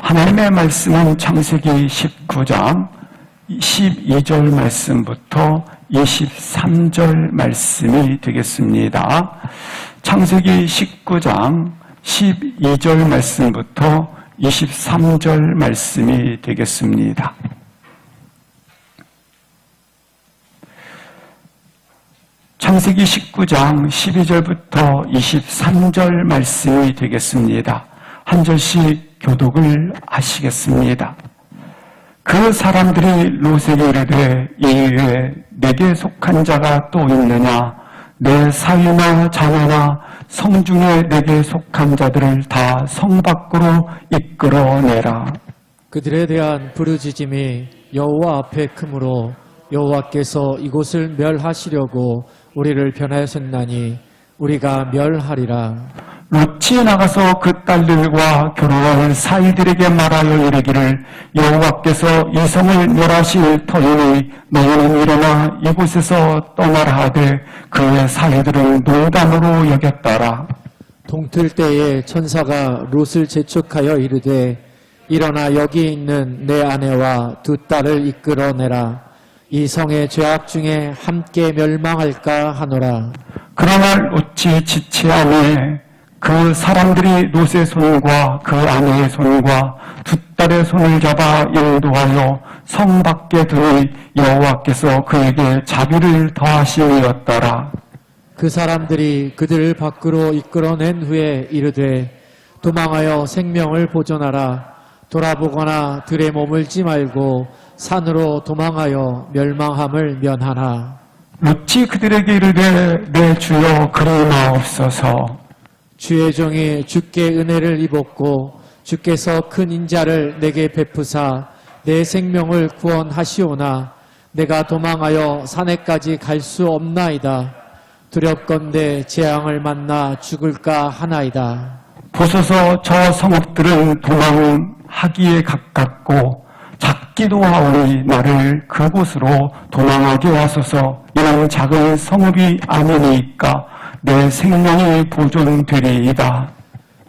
하나님의 말씀은 창세기 19장 12절 말씀부터 23절 말씀이 되겠습니다. 창세기 19장 12절 말씀부터 23절 말씀이 되겠습니다. 창세기 19장 12절부터 23절 말씀이 되겠습니다. 한 절씩 교독을 하시겠습니다. 그 사람들이 롯에게 이르되 이외에 내게 속한 자가 또 있느냐? 내 사위나 자녀나 성중에 내게 속한 자들을 다 성 밖으로 이끌어내라. 그들에 대한 부르짖음이 여호와 앞에 크므로 여호와께서 이곳을 멸하시려고 우리를 변하셨나니 우리가 멸하리라. 롯이 나가서 그 딸들과 결혼할 사이들에게 말하여 이르기를 여호와께서 이 성을 멸하실 터이니 너희는 일어나 이곳에서 떠나라 하되 그의 사이들은 농담으로 여겼더라. 동틀 때에 천사가 롯을 재촉하여 이르되 일어나 여기 있는 내 아내와 두 딸을 이끌어내라. 이 성의 죄악 중에 함께 멸망할까 하노라. 그러나 롯이 지체하매 그 사람들이 롯의 손과 그 아내의 손과 두 딸의 손을 잡아 인도하여 성 밖에 두니 여호와께서 그에게 자비를 더하심이었더라. 그 사람들이 그들을 밖으로 이끌어낸 후에 이르되 도망하여 생명을 보존하라. 돌아보거나 들에 머물지 말고 산으로 도망하여 멸망함을 면하라. 롯이 그들에게 이르되 내 주여 그리 마옵소서. 주의 종이 주께 은혜를 입었고 주께서 큰 인자를 내게 베푸사 내 생명을 구원하시오나 내가 도망하여 산에까지 갈 수 없나이다. 두렵건대 재앙을 만나 죽을까 하나이다. 보소서 저 성읍들은 도망하기에 가깝고 작기도 하오니 나를 그곳으로 도망하게 하소서. 이는 작은 성읍이 아니니까 내 생명이 보존되리이다.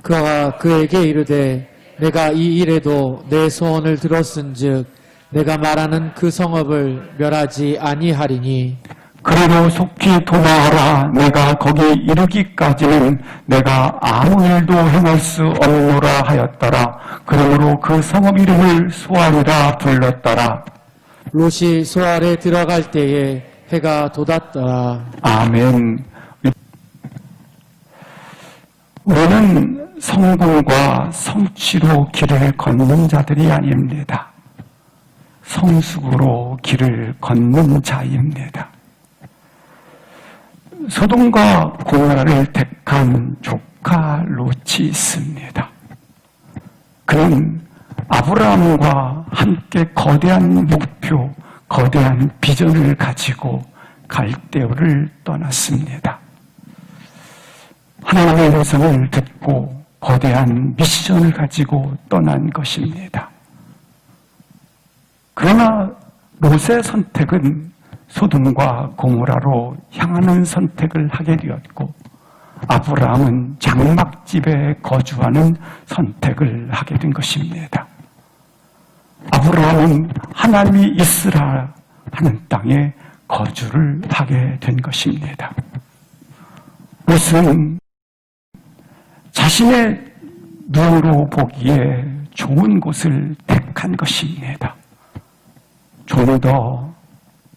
그가 그에게 이르되 내가 이 일에도 내 소원을 들었은즉 내가 말하는 그 성읍을 멸하지 아니하리니 그러므로 속히 도망하라. 내가 거기 이르기까지는 내가 아무 일도 행할 수 없노라 하였더라. 그러므로 그 성읍 이름을 소알이라 불렀더라. 롯이 소알에 들어갈 때에 해가 돋았더라. 아멘. 우리는 성공과 성취로 길을 걷는 자들이 아닙니다. 성숙으로 길을 걷는 자입니다. 소돔과 고모라를 택한 조카 롯이 있습니다. 그는 아브라함과 함께 거대한 목표, 거대한 비전을 가지고 갈대오를 떠났습니다. 하나님의 음성을 듣고 거대한 미션을 가지고 떠난 것입니다. 그러나 롯의 선택은 소돔과 고모라로 향하는 선택을 하게 되었고 아브라함은 장막집에 거주하는 선택을 하게 된 것입니다. 아브라함은 하나님이 있으라 하는 땅에 거주를 하게 된 것입니다. 롯은 자신의 눈으로 보기에 좋은 곳을 택한 것입니다. 좀 더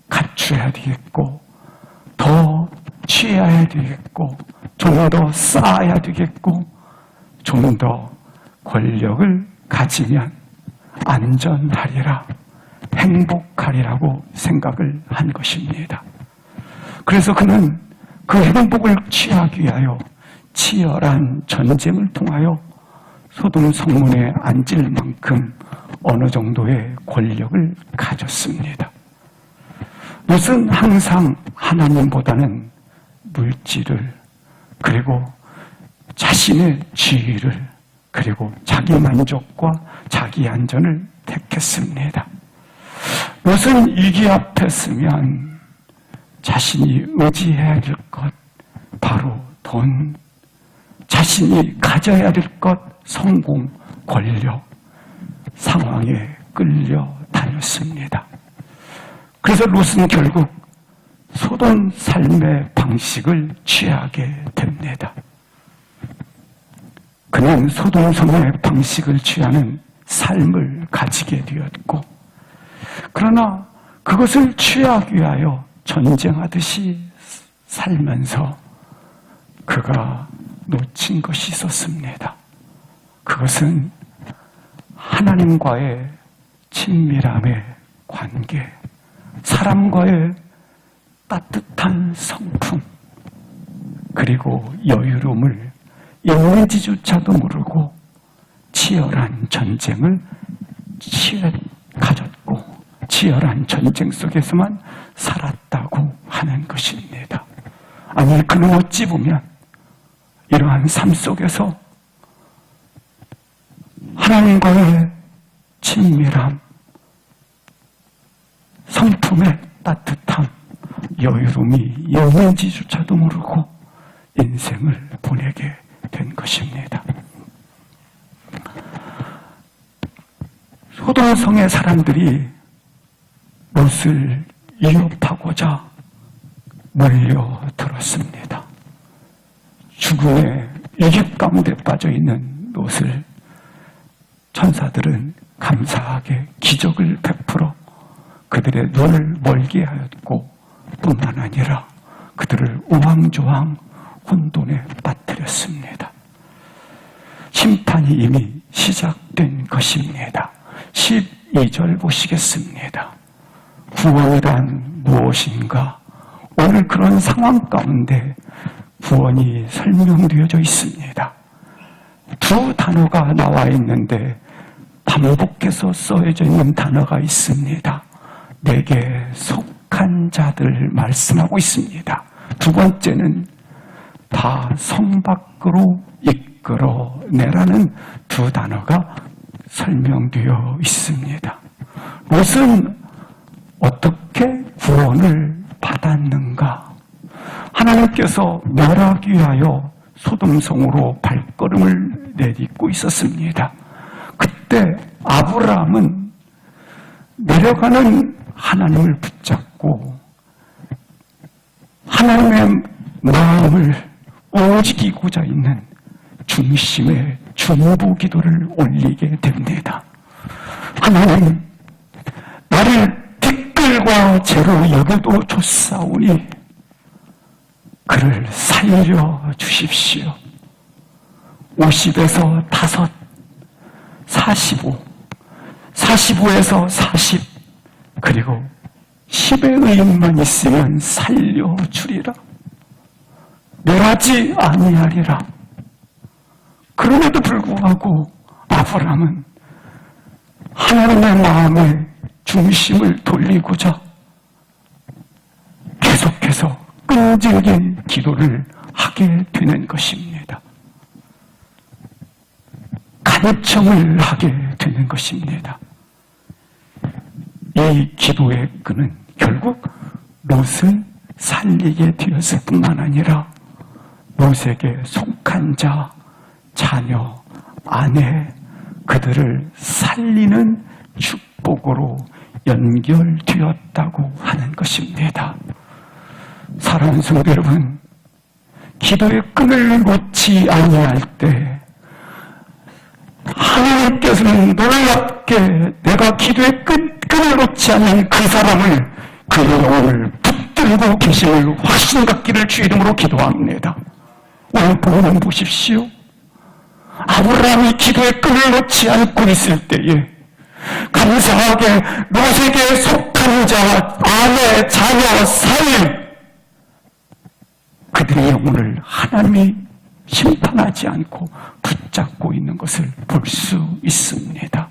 갖춰야 되겠고, 더 취해야 되겠고, 좀 더 쌓아야 되겠고, 좀 더 권력을 가지면 안전하리라, 행복하리라고 생각을 한 것입니다. 그래서 그는 그 행복을 취하기 위하여 치열한 전쟁을 통하여 소돔 성문에 앉을 만큼 어느 정도의 권력을 가졌습니다. 롯은 항상 하나님보다는 물질을, 그리고 자신의 지위를, 그리고 자기 만족과 자기 안전을 택했습니다. 롯은 위기 앞에 서면 자신이 의지해야 될 것, 바로 돈, 자신이 가져야 될 것, 성공, 권력, 상황에 끌려다녔습니다. 그래서 롯은 결국 소돔 삶의 방식을 취하게 됩니다. 그는 소돔성의 방식을 취하는 삶을 가지게 되었고, 그러나 그것을 취하기 위하여 전쟁하듯이 살면서 그가 놓친 것이 있었습니다. 그것은 하나님과의 친밀함의 관계, 사람과의 따뜻한 성품, 그리고 여유로움을 있는지조차도 모르고 치열한 전쟁을 가졌고 치열한 전쟁 속에서만 살았다고 하는 것입니다. 아니, 그는 어찌 보면 이러한 삶 속에서 하나님과의 친밀함, 성품의 따뜻함, 여유로움이 있는지조차도 모르고 인생을 보내게 된 것입니다. 소돔성의 사람들이 롯을 위협하고자 몰려들었습니다. 죽음의 위기 가운데 빠져있는 롯을 천사들은 감사하게 기적을 베풀어 그들의 눈을 멀게 하였고, 뿐만 아니라 그들을 우왕좌왕 혼돈에 빠뜨렸습니다. 심판이 이미 시작된 것입니다. 12절 보시겠습니다. 구원이란 무엇인가? 오늘 그런 상황 가운데 구원이 설명되어져 있습니다. 두 단어가 나와 있는데 반복해서 써져 있는 단어가 있습니다. 내게 속한 자들 말씀하고 있습니다. 두 번째는 다 성 밖으로 이끌어내라는 두 단어가 설명되어 있습니다. 롯은 어떻게 구원을 받았는가? 하나님께서 멸하기 위하여 소돔성으로 발걸음을 내딛고 있었습니다. 그때 아브라함은 내려가는 하나님을 붙잡고 하나님의 마음을 움직이고자 있는 중심의 중보 기도를 올리게 됩니다. 하나님, 나를 티끌과 재로 여겨도 좋사오니 그를 살려 주십시오. 50에서 5, 45, 45에서 40, 그리고 10의 의인만 있으면 살려주리라. 멸하지 아니하리라. 그럼에도 불구하고 아브라함은 하나님의 마음의 중심을 돌리고자 계속해서 끈질긴 기도를 하게 되는 것입니다. 간청을 하게 되는 것입니다. 이 기도의 끈은 결국 롯을 살리게 되었을 뿐만 아니라 롯에게 속한 자, 자녀, 아내, 그들을 살리는 축복으로 연결되었다고 하는 것입니다. 사랑하는 성도 여러분, 기도의 끈을 놓지 아니할 때 하나님께서는 놀랍게 내가 기도의 끈을 놓지 않는 그 사람을, 그 영혼을 붙들고 계심을 확신 갖기를 주 이름으로 기도합니다. 오늘 본문 보십시오. 아브라함이 기도의 끈을 놓지 않고 있을 때에 감사하게 롯에게 속한 자, 아내, 자녀, 사위, 그들의 영혼을 하나님이 심판하지 않고 붙잡고 있는 것을 볼 수 있습니다.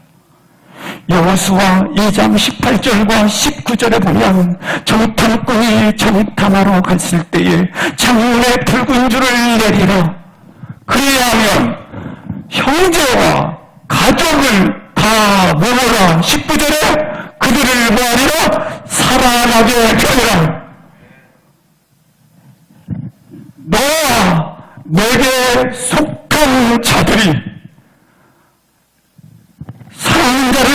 여호수아 2장 18절과 19절에 보면 정탐꾼이 정탐하러 갔을 때에 창문에 붉은 줄을 내리라. 그리하면 형제와 가족을 다 모으라. 19절에 그들을 모으리라. 살아나게 하리라. 너와 내게 속한 자들이 사랑하는 자를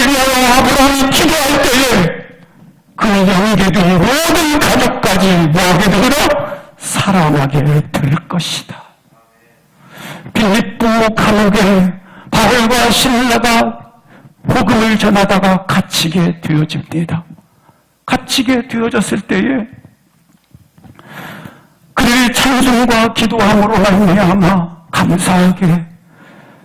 영계된 모든 가족까지 뭐하게 되리라? 살아나게 될 것이다. 빌립보 감옥에 바울과 실라가 복음을 전하다가 갇히게 되어집니다. 갇히게 되어졌을 때에 그를 찬송과 기도함으로 말미암아 감사하게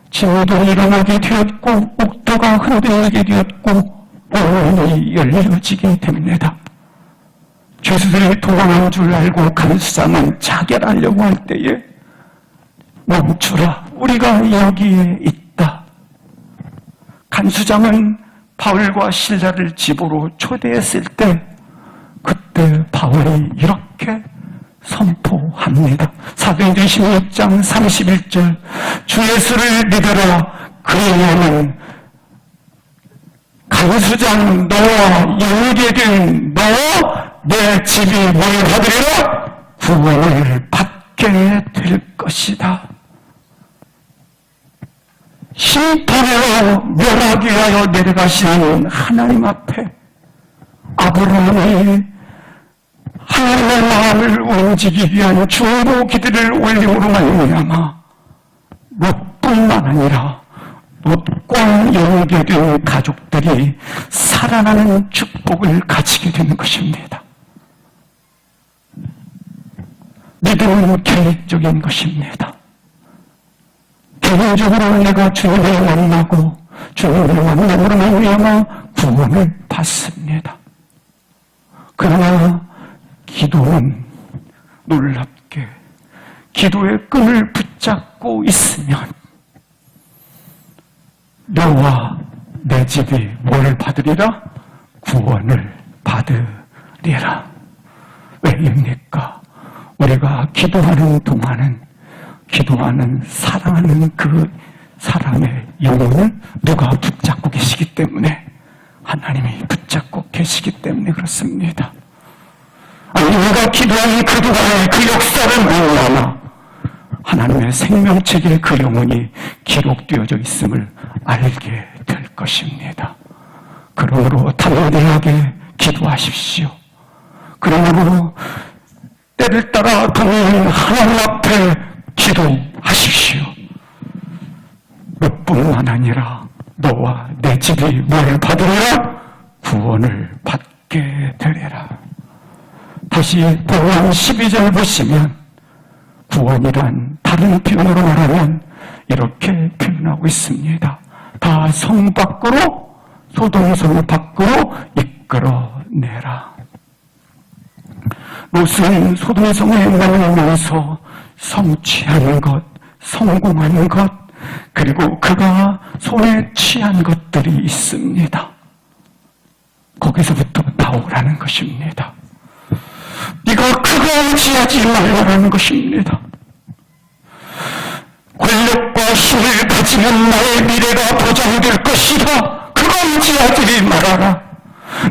진도 일어나게 되었고 옥토가 흔들리게 되었고 문이 열려지게 됩니다. 죄수들이 도망한 줄 알고 간수장은 자결하려고 할 때에 멈추라, 우리가 여기에 있다. 간수장은 바울과 실라를 집으로 초대했을 때 그때 바울이 이렇게 선포합니다. 사도행전 16장 31절 주 예수를 믿어라. 그에는 간수장 너와 영계된 너 내 집이 뭘 받으리라? 구원을 받게 될 것이다. 심판으로 멸하게 하여 내려가시는 하나님 앞에 아브라함이 하나님의 마음을 움직이기 위한 중보 기도를 올림으로 말미암아 롯뿐만 아니라 롯과 연계된 가족들이 살아나는 축복을 가지게 되는 것입니다. 믿음은 계획적인 것입니다. 개인적으로 내가 주님을 만나고 주님을 만남으로 말미암아 구원을 받습니다. 그러나 기도는 놀랍게 기도의 끈을 붙잡고 있으면 너와 내 집이 뭘 받으리라? 구원을 받으리라. 왜입니까? 우리가 기도하는 동안은 기도하는 사랑하는 그 사람의 영혼을 누가 붙잡고 계시기 때문에 하나님이 붙잡고 계시기 때문에 그렇습니다. 아니 우리가 기도하는 그동안의 그 역사를 말미암아 하나님의 생명책에 그 영혼이 기록되어져 있음을 알게 될 것입니다. 그러므로 담대하게 기도하십시오. 그러므로 때를 따라 동일한 하나님 앞에 기도하십시오. 너뿐만 아니라 너와 내 집이 뭘 받으리라? 구원을 받게 되리라. 다시 본문 12절 보시면 구원이란 다른 표현으로 말하면 이렇게 표현하고 있습니다. 다 성 밖으로 소동성 밖으로 이끌어내라. 롯은 소동성에 머물면서 성취한 것, 성공한 것, 그리고 그가 손에 취한 것들이 있습니다. 거기서부터 나오라는 것입니다. 네가 그거 지하지 말라는 것입니다. 권력과 힘을 가지면 나의 미래가 보장될 것이다. 그건 지하지 말아라.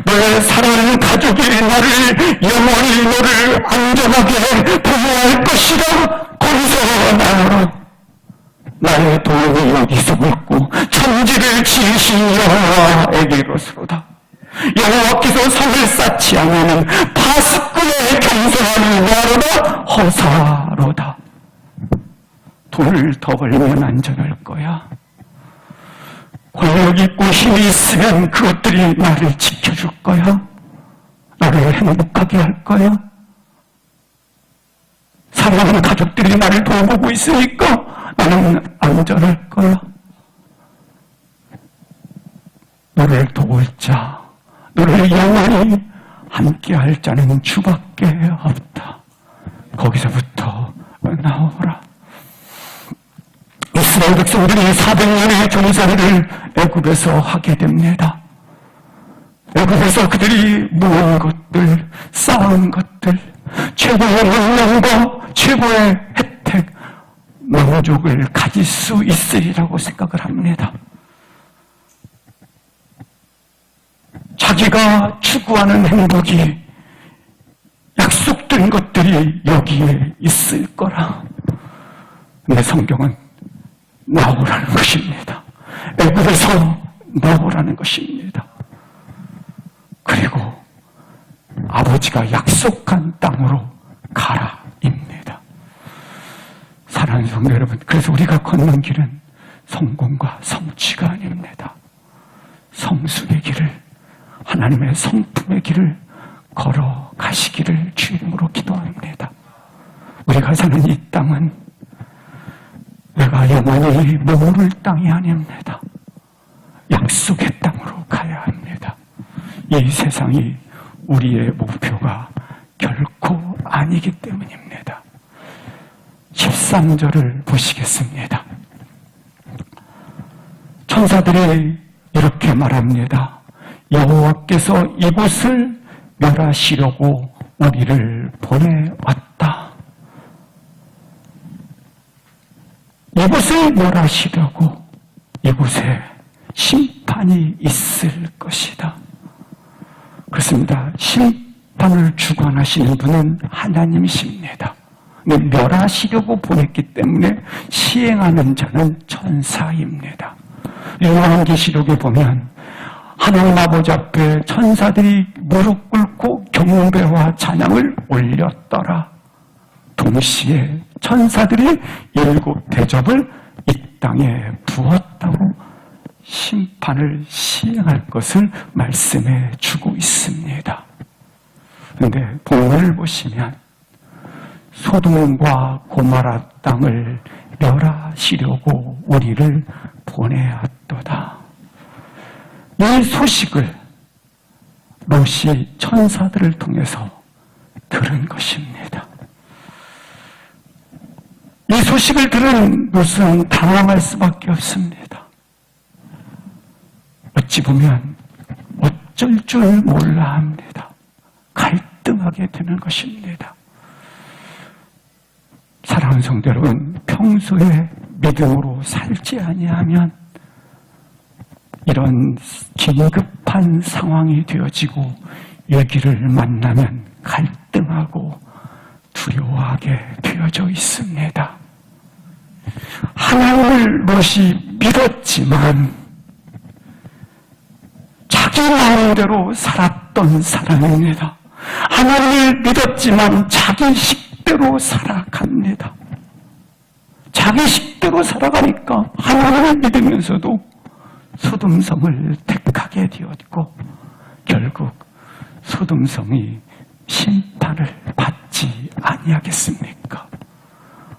너의 사랑하는 가족이 나를 영원히 너를 안전하게 보호할 것이다. 거기서 나오라. 나의 도움이 여기서 있고 천지를 지으신 여호와에게로서로다. 여호와께서 성을 쌓지 않으면 파수꾼의 경성하는 나로다 허사로다. 돈을 더 벌면 안전할 거야. 권력 있고 힘이 있으면 그것들이 나를 지켜줄 거야. 나를 행복하게 할 거야. 사랑하는 가족들이 나를 돌보고 있으니까 나는 안전할 거야. 너를 도울 자, 너를 영원히 함께할 자는 주밖에 없다. 거기서부터 나오라. 이스라엘 백성들이 400년의 종살이를 애굽에서 하게 됩니다. 애굽에서 그들이 모은 것들, 쌓은 것들, 최고의 명령과 최고의 혜택, 만족을 가질 수 있으리라고 생각을 합니다. 자기가 추구하는 행복이 약속된 것들이 여기에 있을 거라. 근데 성경은 나오라는 것입니다. 애굽에서 나오라는 것입니다. 그리고 아버지가 약속한 땅으로 가라입니다. 사랑하는 성도 여러분, 그래서 우리가 걷는 길은 성공과 성취가 아닙니다. 성숙의 길을, 하나님의 성품의 길을 걸어가시기를 주님으로 기도합니다. 우리가 사는 이 땅은 내가 영원히 머무를 땅이 아닙니다. 약속의 땅으로 가야 합니다. 이 세상이 우리의 목표가 결코 아니기 때문입니다. 13절을 보시겠습니다. 천사들이 이렇게 말합니다. 여호와께서 이곳을 멸하시려고 우리를 보내왔다. 이곳을 멸하시려고 이곳에 심판이 있을 것이다. 그렇습니다. 심판을 주관하시는 분은 하나님이십니다. 멸하시려고 보냈기 때문에 시행하는 자는 천사입니다. 요한계시록에 보면 하나님 아버지 앞에 천사들이 무릎 꿇고 경배와 찬양을 올렸더라. 동시에 천사들이 7 대접을 이 땅에 부었다고 심판을 시행할 것을 말씀해 주고 있습니다. 그런데 본문을 보시면 소돔과 고모라 땅을 멸하시려고 우리를 보내었도다. 이 소식을 롯이 천사들을 통해서 들은 것입니다. 이 소식을 들은 롯은 당황할 수밖에 없습니다. 어찌 보면 어쩔 줄 몰라 합니다. 갈등하게 되는 것입니다. 사랑하는 성도 여러분, 평소에 믿음으로 살지 아니하면 이런 긴급한 상황이 되어지고 위기를 만나면 갈등하고 두려워하게 되어져 있습니다. 하나님을 롯이 믿었지만 자기 마음대로 살았던 사람입니다. 하나님을 믿었지만 자기 식대로 살아갑니다. 자기 식대로 살아가니까 하나님을 믿으면서도 소돔성을 택하게 되었고 결국 소돔성이 심판을 받지 아니하겠습니까?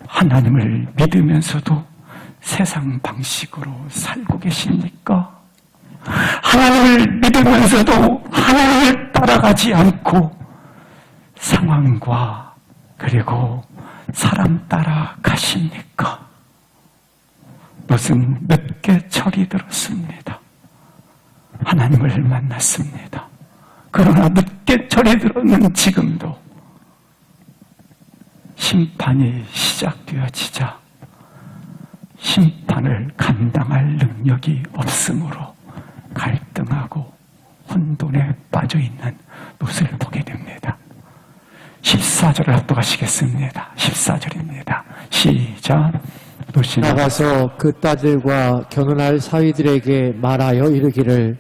하나님을 믿으면서도 세상 방식으로 살고 계십니까? 하나님을 믿으면서도 하나님을 따라가지 않고 상황과 그리고 사람 따라 가십니까? 롯은 늦게 철이 들었습니다. 하나님을 만났습니다. 그러나 늦게 철이 들었는 지금도 심판이 시작되어지자 심판을 감당할 능력이 없으므로 갈등하고 혼돈에 빠져있는 롯을 보게 됩니다. 14절을 합독하시겠습니다. 14절입니다. 시작. 롯이 나가서 그 딸들과 결혼할 사위들에게 말하여 이르기를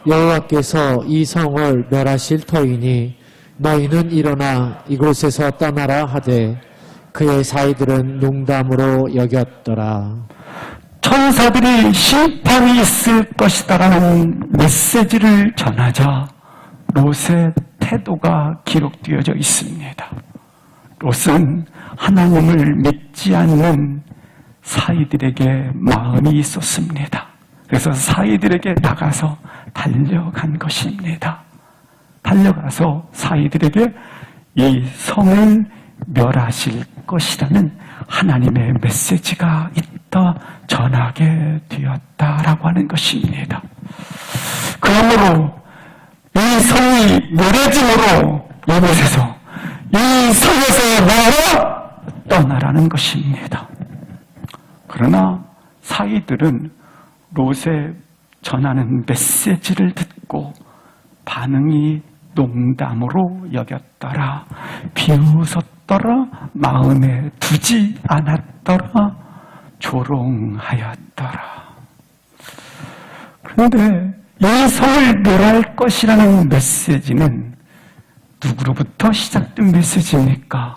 여호와께서 이 성을 멸하실 터이니 너희는 일어나 이곳에서 떠나라 하되 그의 사위들은 농담으로 여겼더라. 천사들이 심판이 있을 것이다라는 메시지를 전하자 롯의 태도가 기록되어져 있습니다. 롯은 하나님을 믿지 않는 사위들에게 마음이 있었습니다. 그래서 사위들에게 나가서 달려간 것입니다. 달려가서 사위들에게 이 성을 멸하실 것이라는 하나님의 메시지가 있다 전하게 되었다라고 하는 것입니다. 그러므로 이 성이 멸해짐으로 이곳에서 이 성에서 나와 떠나라는 것입니다. 그러나 사위들은 롯의 전하는 메시지를 듣고 반응이 농담으로 여겼더라, 비웃었더라, 마음에 두지 않았더라, 조롱하였더라. 그런데 이 성을 멸할 것이라는 메시지는 누구로부터 시작된 메시지입니까?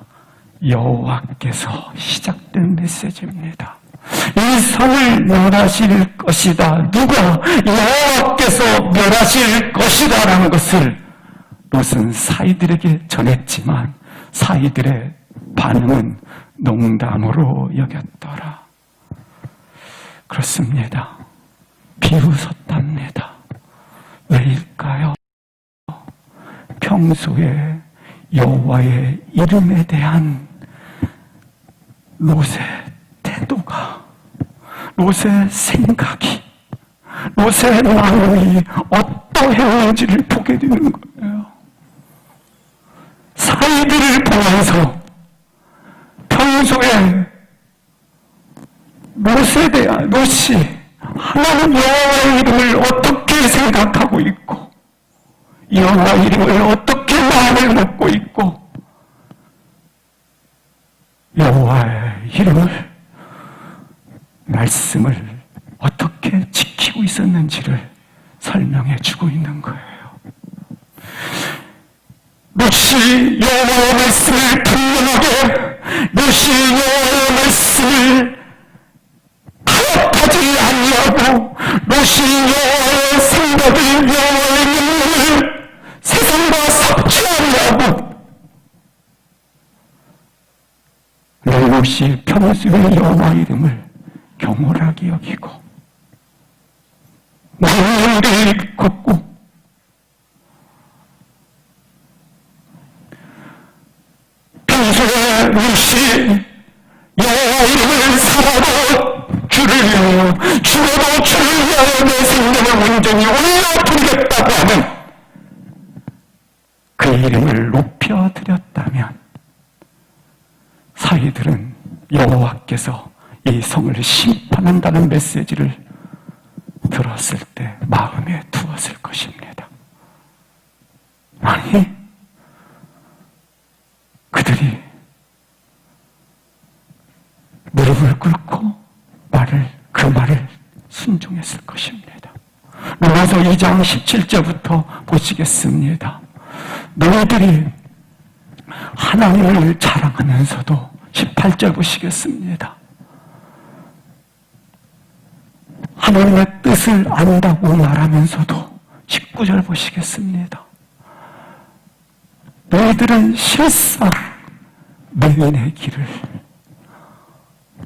여호와께서 시작된 메시지입니다. 이 성을 멸하실 것이다. 누가? 여호와께서 멸하실 것이다 라는 것을 롯은 사이들에게 전했지만 사이들의 반응은 농담으로 여겼더라. 그렇습니다. 비웃었답니다. 왜일까요? 평소에 여호와의 이름에 대한 롯의 태도가, 롯의 생각이, 롯의 마음이 어떠했는지를 보게 되는 거예요. 사이들을 보면서 평소에 롯이 하나님 여호와의 이름을 어떻게 생각하고 있고 여호와 이름을 어떻게 마음을 먹고 있고 여호와의 이름을 말씀을 어떻게 지키고 있었는지를 설명해 주고 있는 거예요. 롯이 여호와의 말씀을 분명하게, 롯이 여호와의 말씀을 타협하지 아니하고, 롯이 여호와의 생각을, 여호와의 명령을 세상과 섭취하려고, 롯이 평소에 여호와 이름을 경홀하게 여기고 마음을 걷고 평소에 롯이 여호와 이름을 살아도 주를 위하여 죽어도 주를 위하여 내 생명을 온전히 올려드리겠다고 하는 그 이름을 높여드렸다면 사이들은 여호와께서 이 성을 심판한다는 메시지를 들었을 때 마음에 두었을 것입니다. 아니, 그들이 무릎을 꿇고 그 말을 순종했을 것입니다. 로마서 2장 17절부터 보시겠습니다. 너희들이 하나님을 자랑하면서도 18절 보시겠습니다. 하나님의 뜻을 안다고 말하면서도 19절 보시겠습니다. 너희들은 실상 맹인의 길을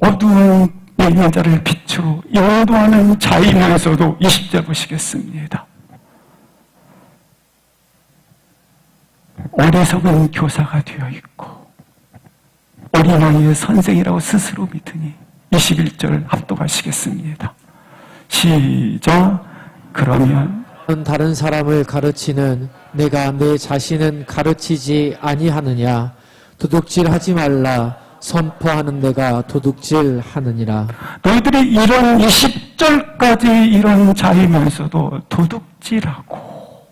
어두운 맹인 자를 빛으로 인도하는 자이면서도 20절 보시겠습니다. 어리석은 교사가 되어 있고 어린아이의 선생이라고 스스로 믿으니 21절 합독하시겠습니다. 시작. 그러면 다른 사람을 가르치는 내가 내 자신은 가르치지 아니하느냐. 도둑질하지 말라. 선포하는 내가 도둑질하느니라. 너희들이 이런 20절까지 이런 자이면서도 도둑질하고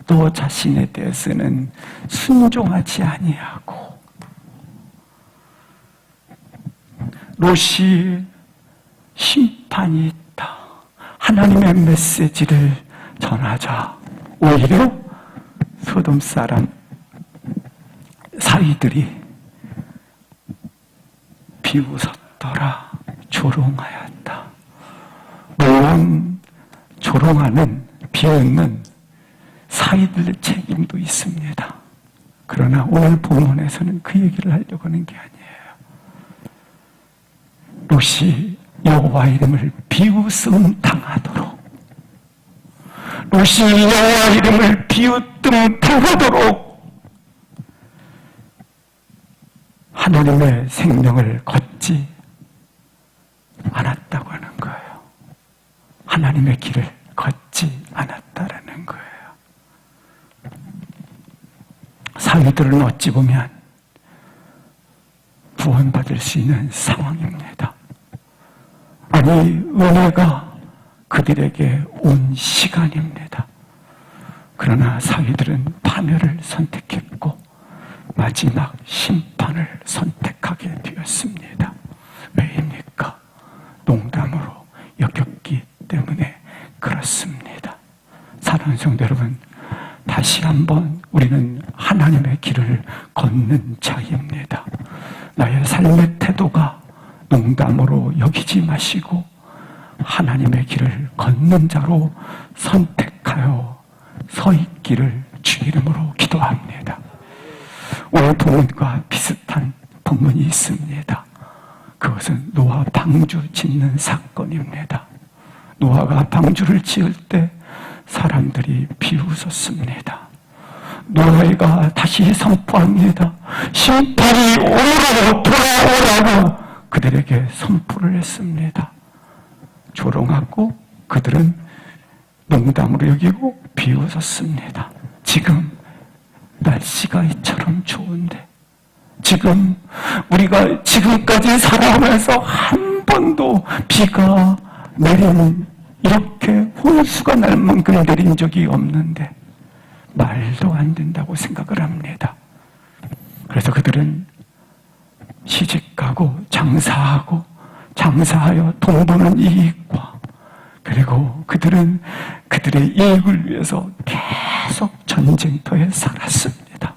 너 자신에 대해서는 순종하지 아니하고 롯이 심판이 있다. 하나님의 메시지를 전하자 오히려 소돔 사람 사이들이 비웃었더라. 조롱하였다. 물론 조롱하는 비웃는 사이들의 책임도 있습니다. 그러나 오늘 본문에서는 그 얘기를 하려고 하는 게 아니에요. 롯이 여호와 이름을 비웃음 당하도록, 롯이 여호와 이름을 비웃음 당하도록 하나님의 생명을 걷지 않았다고 하는 거예요. 하나님의 길을 걷지 않았다라는 거예요. 사위들은 어찌 보면 구원받을 수 있는 상황입니다. 아니, 은혜가 그들에게 온 시간입니다. 그러나 사위들은 파멸을 선택했고 마지막 심판을 선택하게 되었습니다. 왜입니까? 농담으로 여겼기 때문에 그렇습니다. 사랑하는 성도 여러분, 다시 한번 우리는 하나님의 길을 걷는 자입니다. 나의 삶의 태도가 농담으로 여기지 마시고 하나님의 길을 걷는 자로 선택하여 서 있기를 주 이름으로 기도합니다. 오늘 본문과 비슷한 본문이 있습니다. 그것은 노아 방주 짓는 사건입니다. 노아가 방주를 지을 때 사람들이 비웃었습니다. 노아가 다시 선포합니다. 심판이 오므로 돌아오라고 그들에게 선포를 했습니다. 조롱하고 그들은 농담으로 여기고 비웃었습니다. 지금 날씨가 이처럼 좋은데, 지금 우리가 지금까지 살아오면서 한 번도 비가 내리는, 이렇게 홍수가 날 만큼 내린 적이 없는데 말도 안 된다고 생각을 합니다. 그래서 그들은 시집가고 장사하여 돈 버는 이익과, 그리고 그들은 그들의 이익을 위해서 계속 전쟁터에 살았습니다.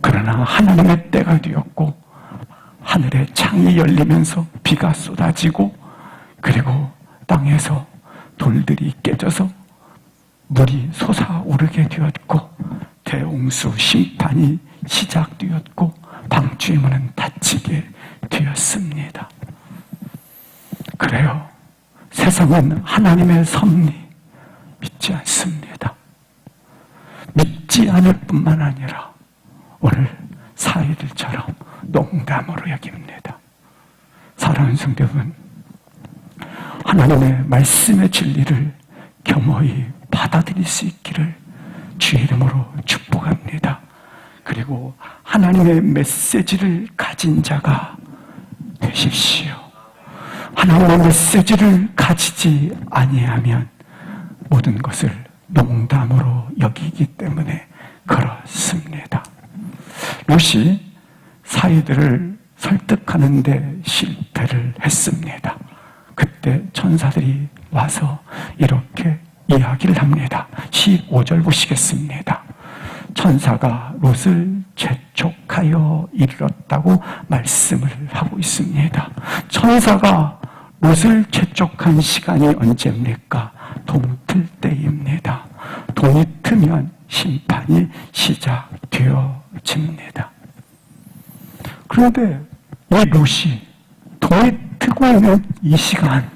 그러나 하나님의 때가 되었고 하늘의 창이 열리면서 비가 쏟아지고, 그리고 땅에서 돌들이 깨져서 물이 솟아오르게 되었고 대홍수 심판이 시작되었고 방주의 문은 닫히게 되었습니다. 그래요. 세상은 하나님의 섭리 믿지 않습니다. 믿지 않을 뿐만 아니라 오늘 사이들처럼 농담으로 여깁니다. 사랑하는 성도 여러분, 하나님의 말씀의 진리를 겸허히 받아들일 수 있기를 주의 이름으로 축복합니다. 그리고 하나님의 메시지를 가진 자가 되십시오. 하나님의 메시지를 가지지 아니하면 모든 것을 농담으로 여기기 때문에 그렇습니다. 롯이 사이들을 설득하는 데 실패를 했습니다. 그때 천사들이 와서 이렇게 이야기를 합니다. 15절 보시겠습니다. 천사가 롯을 재촉하여 이르렀다고 말씀을 하고 있습니다. 천사가 롯을 재촉한 시간이 언제입니까? 동틀 때입니다. 동이 트면 심판이 시작되어집니다. 그런데 이 롯이 동이 트고 있는 이 시간,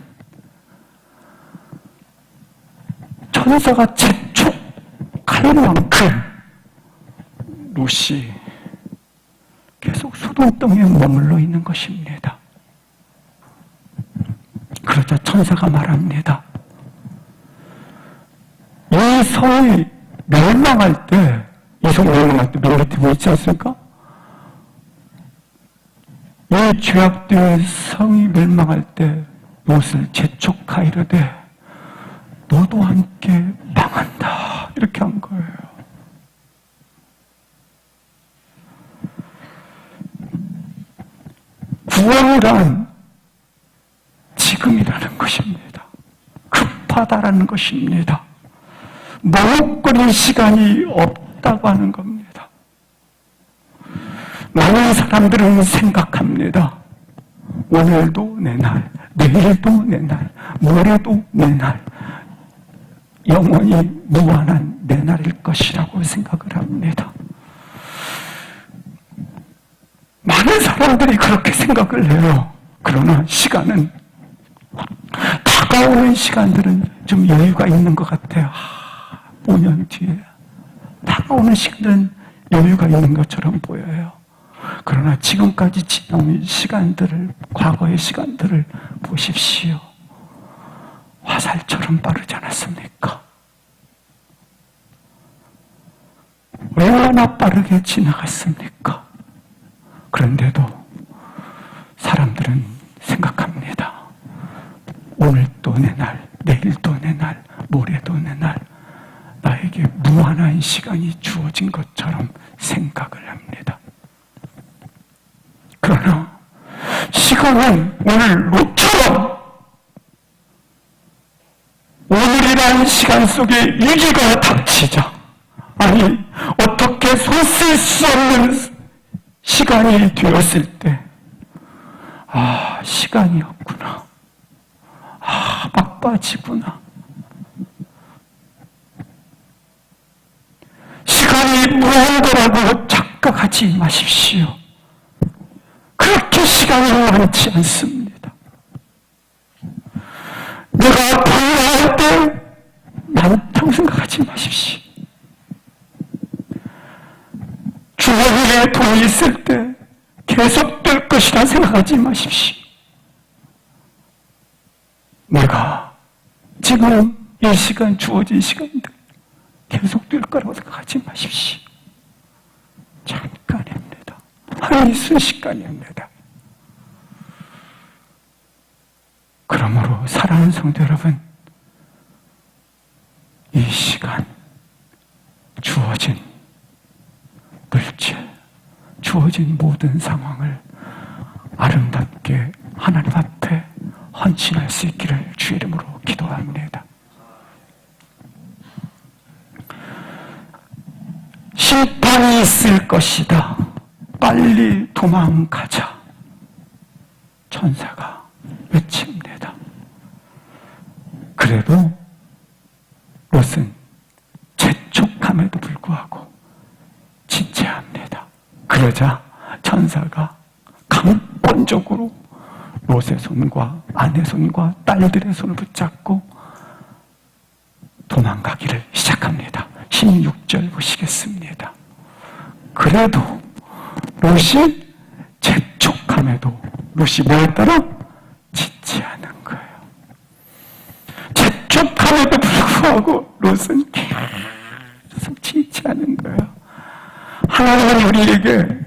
천사가 재촉할 만큼 롯이 계속 소돔덩이에 머물러 있는 것입니다. 그러자 천사가 말합니다. 이 성이 멸망할 때, 이 성이 멸망할 때 멜로디브 있지 않습니까? 이 죄악된 성이 멸망할 때 롯을 재촉하이르되 너도 함께 망한다, 이렇게 한 거예요. 구원이란 지금이라는 것입니다. 급하다라는 것입니다. 머뭇거릴 시간이 없다고 하는 겁니다. 많은 사람들은 생각합니다. 오늘도 내 날, 내일도 내 날, 모레도 내 날, 영원히 무한한 내 날일 것이라고 생각을 합니다. 많은 사람들이 그렇게 생각을 해요. 그러나 시간은, 다가오는 시간들은 좀 여유가 있는 것 같아요. 5년 뒤에 다가오는 시간들은 여유가 있는 것처럼 보여요. 그러나 지금까지 지나온 시간들을, 과거의 시간들을 보십시오. 화살처럼 빠르지 않았습니까? 얼마나 빠르게 지나갔습니까? 그런데도 사람들은 생각합니다. 오늘도 내 날, 내일도 내 날, 모레도 내 날, 나에게 무한한 시간이 주어진 것처럼 생각을 합니다. 그러나 시간은 오늘 롯처럼 오늘이라는 시간 속에 위기가 닥치자 아니, 어떻게 손 쓸 수 없는 시간이 되었을 때, 시간이 없구나. 바빠지구나. 시간이 무한 거라고 착각하지 마십시오. 그렇게 시간이 많지 않습니다. 내가 불안할 때 많다고 생각하지 마십시오. 주머니에 돈이 있을 때 계속될 것이라 생각하지 마십시오. 내가 지금 이 시간 주어진 시간인데 계속될 거라고 생각하지 마십시오. 잠깐입니다. 한 순식간입니다. 그러므로 사랑하는 성도 여러분, 이 시간, 주어진 물질, 주어진 모든 상황을 아름답게 하나님 앞에 헌신할 수 있기를 주의 이름으로 기도합니다. 심판이 있을 것이다. 빨리 도망가자. 천사가 외칩니다. 그래도 롯은 재촉함에도 불구하고 지체합니다. 그러자 천사가 강권적으로 롯의 손과 아내 손과 딸들의 손을 붙잡고 도망가기를 시작합니다. 16절 보시겠습니다. 그래도 롯이 재촉함에도 롯이 뭐에 따라 지체하는 거예요. 재촉함에도 불구하고 롯은 계속 지체하는 거예요. 하나님은 우리에게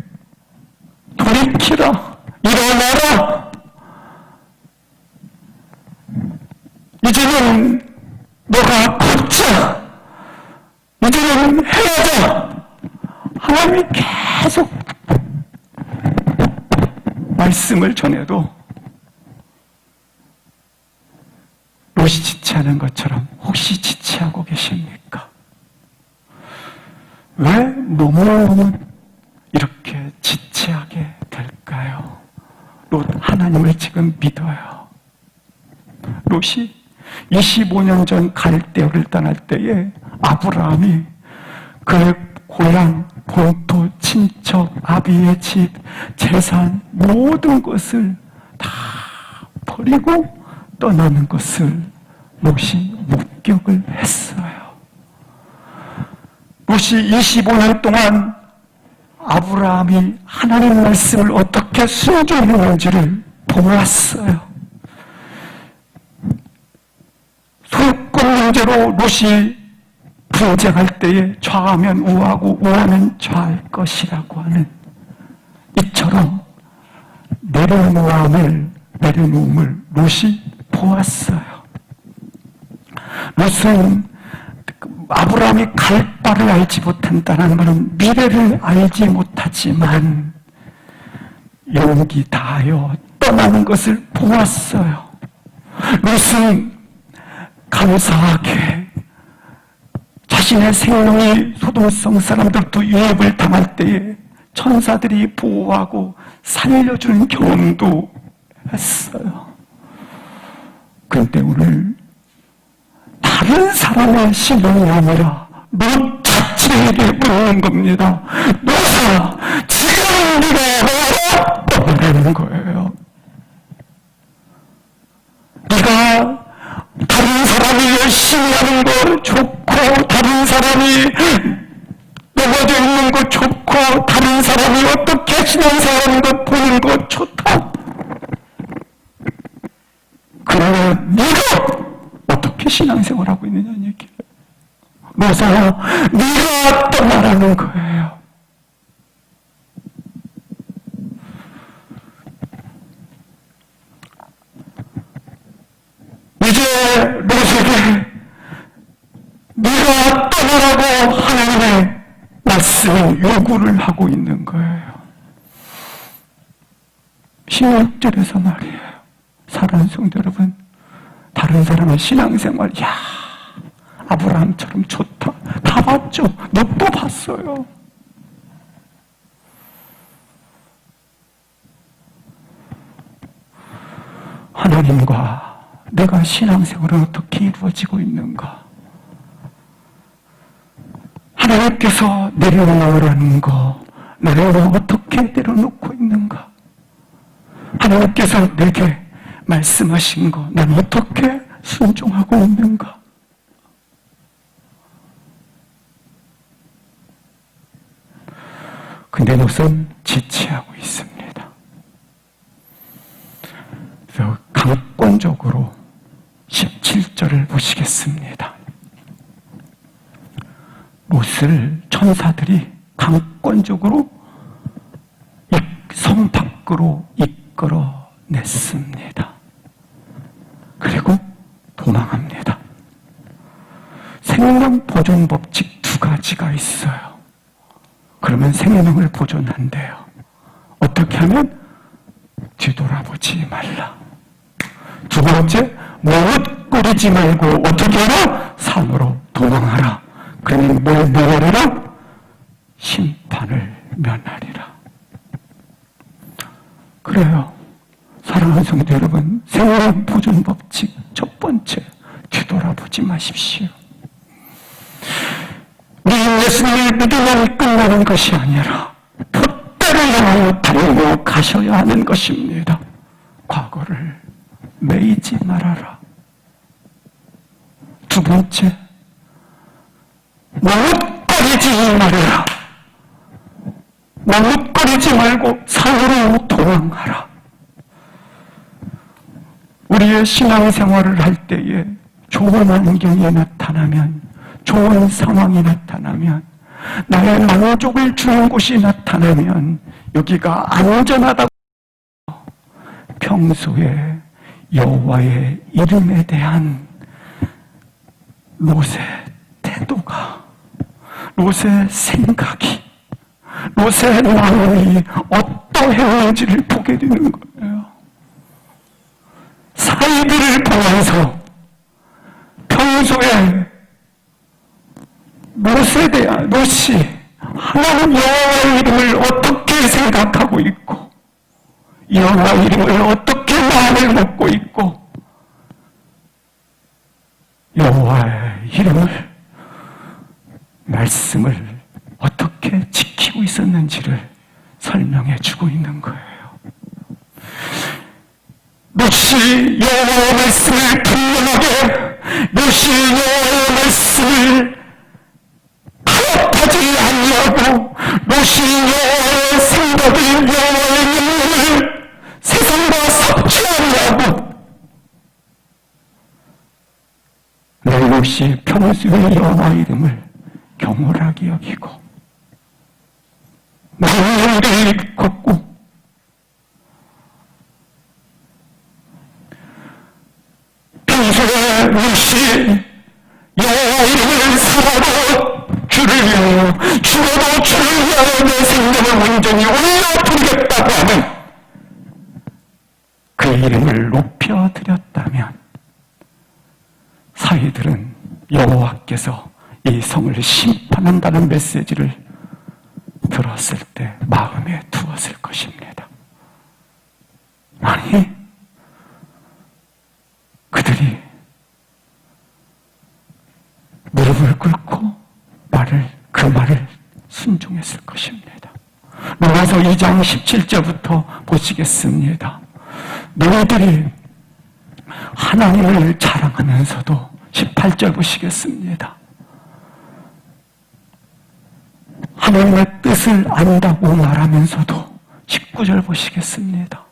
돌이키라, 일어나라, 이제는 너가 걷자, 이제는 헤어져. 하나님이 계속 말씀을 전해도 롯이 지체하는 것처럼 혹시 지체하고 계십니까? 왜 너무너무 이렇게 지체하게 될까요? 롯 하나님을 지금 믿어요. 롯이 25년 전 갈대아를 떠날 때에 아브라함이 그의 고향, 본토, 친척, 아비의 집, 재산, 모든 것을 다 버리고 떠나는 것을 롯이 목격을 했어요. 롯이 25년 동안 아브라함이 하나님 말씀을 어떻게 순종했는지를 보았어요. 소유권 문제로 롯이 분쟁할 때에 좌하면 우하고 우하면 좌할 것이라고 하는 이처럼 내려놓음을 롯이 보았어요. 롯은 아브라함이 갈 바를 알지 못한다는 것은 미래를 알지 못하지만 용기 다하여 떠나는 것을 보았어요. 롯은 감사하게 자신의 생명이 소돔성 사람들도 위협을 당할 때에 천사들이 보호하고 살려주는 경험도 했어요. 그런데 오늘 다른 사람의 신앙이 아니라 롯 자체에게 묻는 겁니다. 롯아, 지금 네가 떠나라는 거예요. 네가 다른 사람이 열심히 하는 거 좋고, 다른 사람이 넘어져 있는 거 좋고, 다른 사람이 어떻게 신앙생활하는 거 보는 거 좋다. 그러나 네가 어떻게 신앙생활하고 있느냐는 얘기예요. 롯아, 네가 떠나라는 거예요. 이제 롯에게 네가 떠나라고 하나님의 말씀을 요구를 하고 있는 거예요. 16절에서 말이에요. 사랑하는 성도 여러분, 다른 사람의 신앙생활, 아브라함처럼 좋다. 다 봤죠. 늑도 봤어요. 하나님과 내가 신앙생활은 어떻게 이루어지고 있는가? 하나님께서 내려놓으라는 거 나는 어떻게 내려놓고 있는가? 하나님께서 내게 말씀하신 거 난 어떻게 순종하고 있는가? 근데 우선 지체하고 있습니다. 그래서 강권적으로 17절을 보시겠습니다. 롯을 천사들이 강권적으로 성 밖으로 이끌어냈습니다. 그리고 도망합니다. 생명 보존 법칙 두 가지가 있어요. 그러면 생명을 보존한대요. 어떻게 하면? 뒤돌아보지 말라. 두 번째, 무엇 꾸리지 말고 어떻게 하라? 산으로 도망하라. 그러면 뭘 면하리라? 심판을 면하리라. 그래요. 사랑하는 성도 여러분, 생명 보존 법칙 첫 번째, 뒤돌아보지 마십시오. 우리 예수님을 믿으면 끝나는 것이 아니라 돛대를 향하여 달려 가셔야 하는 것입니다. 과거를 매이지 말아라. 두 번째, 머뭇거리지 말아라. 머뭇거리지 말고 산으로 도망하라. 우리의 신앙생활을 할 때에 좋은 환경이 나타나면, 좋은 상황이 나타나면, 나의 만족을 주는 곳이 나타나면 여기가 안전하다고 평소에 여호와의 이름에 대한 롯의 태도가, 롯의 생각이, 롯의 마음이 어떠했는지를 보게 되는 거예요. 사이비를 보면서 평소에 롯이 하나님 여호와의 이름을 어떻게 생각하고 있고 여호와 이름을 어떻게 마음에 먹고 있고 여호와의 이름을 말씀을 어떻게 지키고 있었는지를 설명해 주고 있는 거예요. 롯이 여호와의 말씀을 분명하게, 롯이 여호와의 말씀을 타협하지 아니하고, 롯이 여호와의 생각을, 여호와의 명령을 세상과 섭취 아니하고, 롯이 평소에 여호와 이름을 경홀하게 여기고 마음을 걷고 평소에 롯이 여호와 이름을 살아도 주를 위하여, 죽어도 주를 위하여 내 생명을 온전히 올려드리겠다고 하는 그 이름을 높여드렸다면 사이들은 여호와께서 이 성을 심판한다는 메시지를 들었을 때 마음에 두었을 것입니다. 아니, 그들이 무릎을 꿇고 그 말을 순종했을 것입니다. 로마서 2장 17절부터 보시겠습니다. 너희들이 하나님을 자랑하면서도 18절 보시겠습니다. 하나님의 뜻을 안다고 말하면서도 19절 보시겠습니다.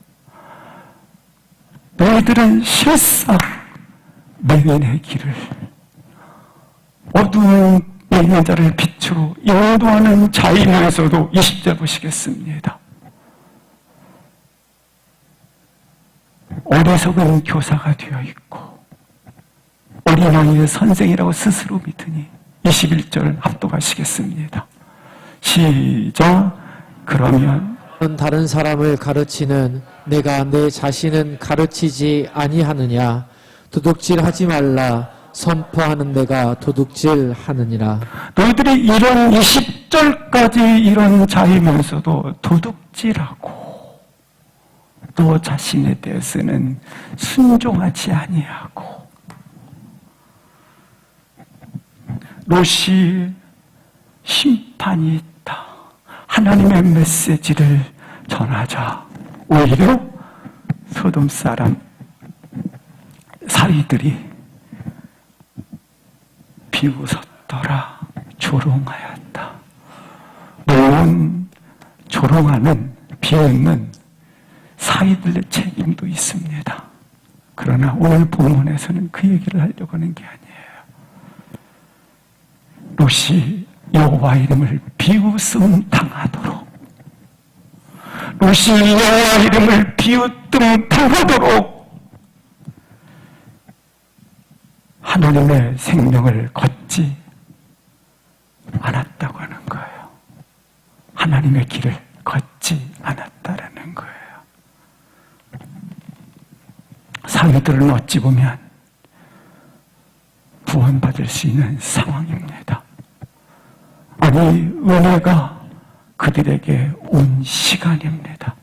너희들은 실상 맹인의 길을, 어두운 있는 자를 빛으로 인도하는 자이면서도 20절 보시겠습니다. 어리석은 교사가 되어 있고 어린아이의 선생이라고 스스로 믿으니 21절 합독하시겠습니다. 시작. 그러면 다른 사람을 가르치는 내가 내 자신은 가르치지 아니하느냐. 도둑질하지 말라. 선포하는 데가 도둑질하느니라. 너희들이 이런 20절까지 이런 자이면서도 도둑질하고 너 자신에 대해서는 순종하지 아니하고 롯이 심판이 있다. 하나님의 메시지를 전하자. 오히려 소돔 사람 사위들이 비웃었더라. 조롱하였다. 물론 조롱하는 비웃는 사위들의 책임도 있습니다. 그러나 오늘 본문에서는 그 얘기를 하려고 하는 게 아니에요. 롯이 여호와 이름을 비웃음 당하도록, 롯이 여호와 이름을 비웃음 당하도록 하나님의 생명을 걷지 않았다고 하는 거예요. 하나님의 길을 걷지 않았다라는 거예요. 사위들은 어찌 보면 구원받을 수 있는 상황입니다. 아니, 은혜가 그들에게 온 시간입니다.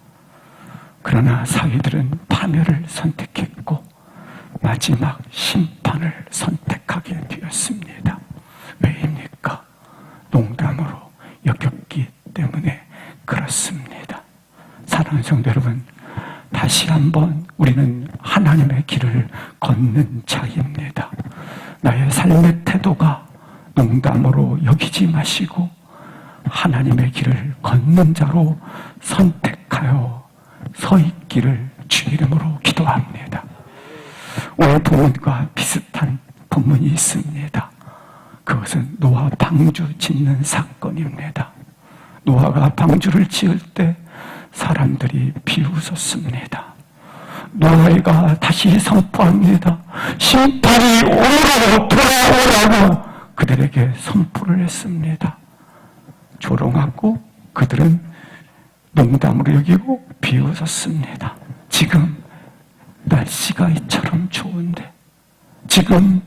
그러나 사위들은 파멸을 선택했고 마지막 심판을 선택하게 되었습니다. 왜입니까? 농담으로 여겼기 때문에 그렇습니다. 사랑하는 성도 여러분, 다시 한번 우리는 하나님의 길을 걷는 자입니다. 나의 삶의 태도가 농담으로 여기지 마시고 하나님의 길을 걷는 자로 선택하여 서 있기를 주 이름으로 기도합니다. 오늘 본문과 비슷한 본문이 있습니다. 그것은 노아 방주 짓는 사건입니다. 노아가 방주를 지을 때 사람들이 비웃었습니다. 노아가 다시 선포합니다. 심판이 오라고 돌아오라고 그들에게 선포를 했습니다. 조롱하고 그들은 농담으로 여기고 비웃었습니다. 지금 날씨가 이처럼 좋은데, 지금